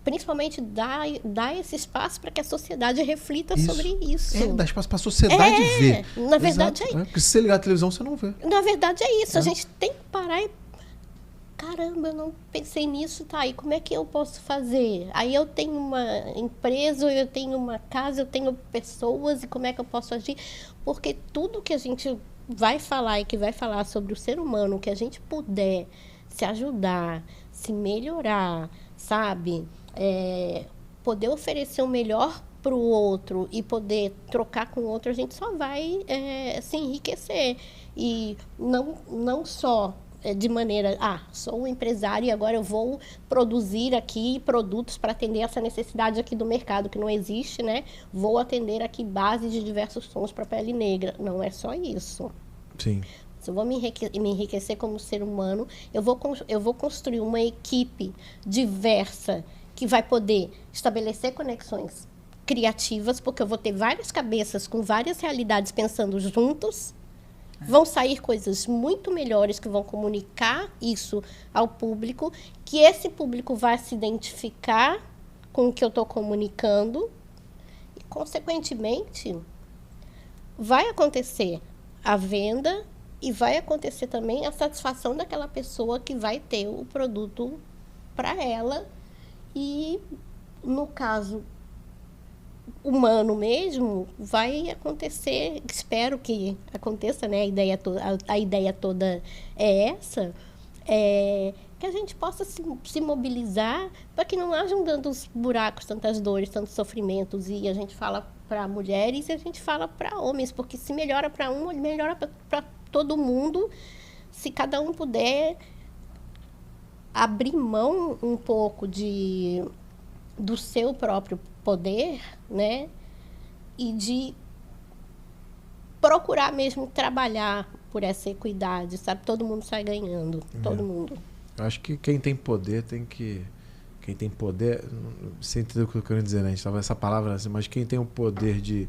principalmente dá esse espaço para que a sociedade reflita sobre isso. Dá espaço para a sociedade ver. Na verdade, Porque se você ligar a televisão, você não vê. Na verdade, é isso. A gente tem que parar e... Caramba, eu não pensei nisso, tá? E como é que eu posso fazer? Aí eu tenho uma empresa, eu tenho uma casa, eu tenho pessoas, e como é que eu posso agir? Porque tudo que a gente vai falar e que vai falar sobre o ser humano, que a gente puder se ajudar, se melhorar, sabe? Poder oferecer o melhor para o outro e poder trocar com o outro, a gente só vai se enriquecer. E não só de maneira, sou um empresário e agora eu vou produzir aqui produtos para atender essa necessidade aqui do mercado, que não existe, né? Vou atender aqui bases de diversos tons para pele negra. Não é só isso. Sim. Se eu vou me enriquecer como ser humano, eu vou construir uma equipe diversa que vai poder estabelecer conexões criativas, porque eu vou ter várias cabeças com várias realidades pensando juntos. Vão sair coisas muito melhores que vão comunicar isso ao público, que esse público vai se identificar com o que eu estou comunicando e, consequentemente, vai acontecer a venda e vai acontecer também a satisfação daquela pessoa que vai ter o produto para ela. E, no caso humano mesmo, vai acontecer, espero que aconteça, né? A ideia toda é essa, que a gente possa se mobilizar para que não hajam tantos buracos, tantas dores, tantos sofrimentos. E a gente fala para mulheres e a gente fala para homens, porque se melhora para um, melhora para todo mundo, se cada um puder abrir mão um pouco do seu próprio poder, né? E de procurar mesmo trabalhar por essa equidade, sabe? Todo mundo sai ganhando, todo mundo. Eu acho que quem tem poder quem tem poder, você entendeu o que eu quero dizer, né? A gente estava essa palavra assim, mas quem tem o poder de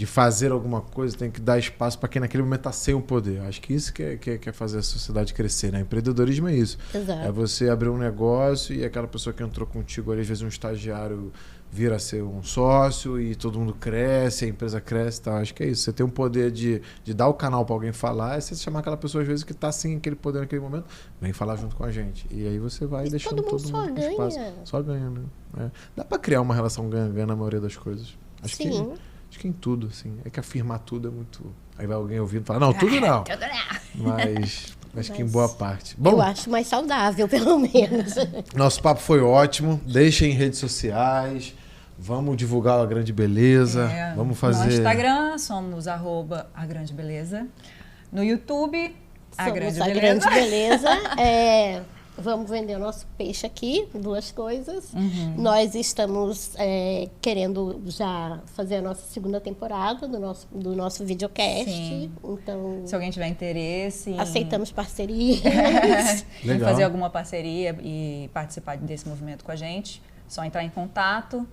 fazer alguma coisa tem que dar espaço para quem naquele momento está sem o poder. Acho que isso que é fazer a sociedade crescer, né? Empreendedorismo é isso. Exato. É você abrir um negócio e aquela pessoa que entrou contigo ali, às vezes um estagiário vira a ser um sócio e todo mundo cresce, a empresa cresce e tal. Acho que é isso. Você tem o poder de dar o canal para alguém falar, e você chamar aquela pessoa às vezes que está sem aquele poder naquele momento, vem falar junto com a gente. E aí você vai deixando todo mundo com espaço. Só ganha, né? Dá para criar uma relação ganha-ganha na maioria das coisas. Acho que em tudo, assim. É que afirmar tudo é muito... Aí vai alguém ouvindo e fala, não, tudo não. Tudo não. Mas acho que em boa parte. Bom, eu acho mais saudável, pelo menos. Nosso papo foi ótimo. Deixem em redes sociais. Vamos divulgar a Grande Beleza. Vamos fazer... No Instagram, somos @agrandebeleza. No YouTube, a Grande Beleza. Vamos vender o nosso peixe aqui, 2 coisas. Nós estamos querendo já fazer a nossa 2ª temporada do nosso videocast. Sim. Então, se alguém tiver interesse aceitamos parcerias. em fazer alguma parceria e participar desse movimento com a gente, só entrar em contato.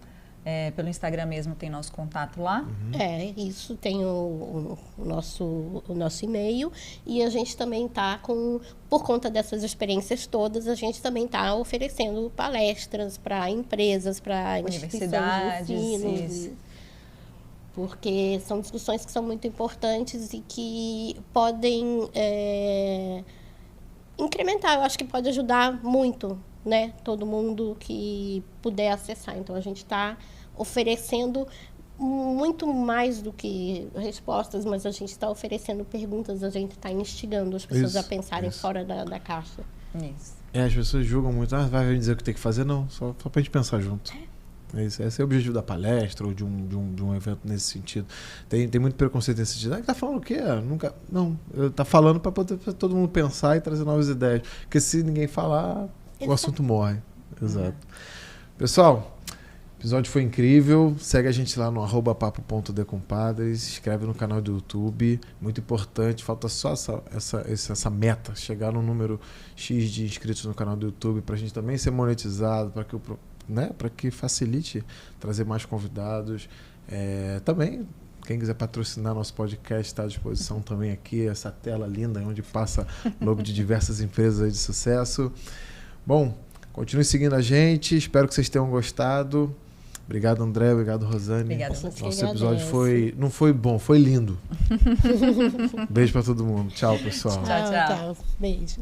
Pelo Instagram mesmo tem nosso contato lá. Isso, tem o nosso e-mail. E a gente também está por conta dessas experiências todas, a gente também está oferecendo palestras para empresas, para universidades, ensino, porque são discussões que são muito importantes e que podem incrementar, eu acho que pode ajudar muito, né? Todo mundo que puder acessar. Então, a gente está oferecendo muito mais do que respostas, mas a gente está oferecendo perguntas, a gente está instigando as pessoas a pensarem fora da caixa. Isso. As pessoas julgam muito, vai dizer o que tem que fazer? Não, só para a gente pensar junto. Esse é o objetivo da palestra ou de um evento nesse sentido. Tem muito preconceito nesse sentido. Tá falando o quê? Nunca. Não, tá falando para todo mundo pensar e trazer novas ideias. Porque se ninguém falar, o assunto morre. Exato. Pessoal, o episódio foi incrível. Segue a gente lá no @papo.decompadres. Se inscreve no canal do YouTube. Muito importante. Falta só essa meta. Chegar no número X de inscritos no canal do YouTube. Para a gente também ser monetizado. Para que facilite trazer mais convidados. Também Quem quiser patrocinar nosso podcast está à disposição também aqui. Essa tela linda onde passa logo de diversas empresas aí de sucesso. Bom, continue seguindo a gente. Espero que vocês tenham gostado. Obrigado, André. Obrigado, Rosane. Obrigada a você. Nosso episódio não foi bom, foi lindo. Beijo para todo mundo. Tchau, pessoal. Tchau. Beijo.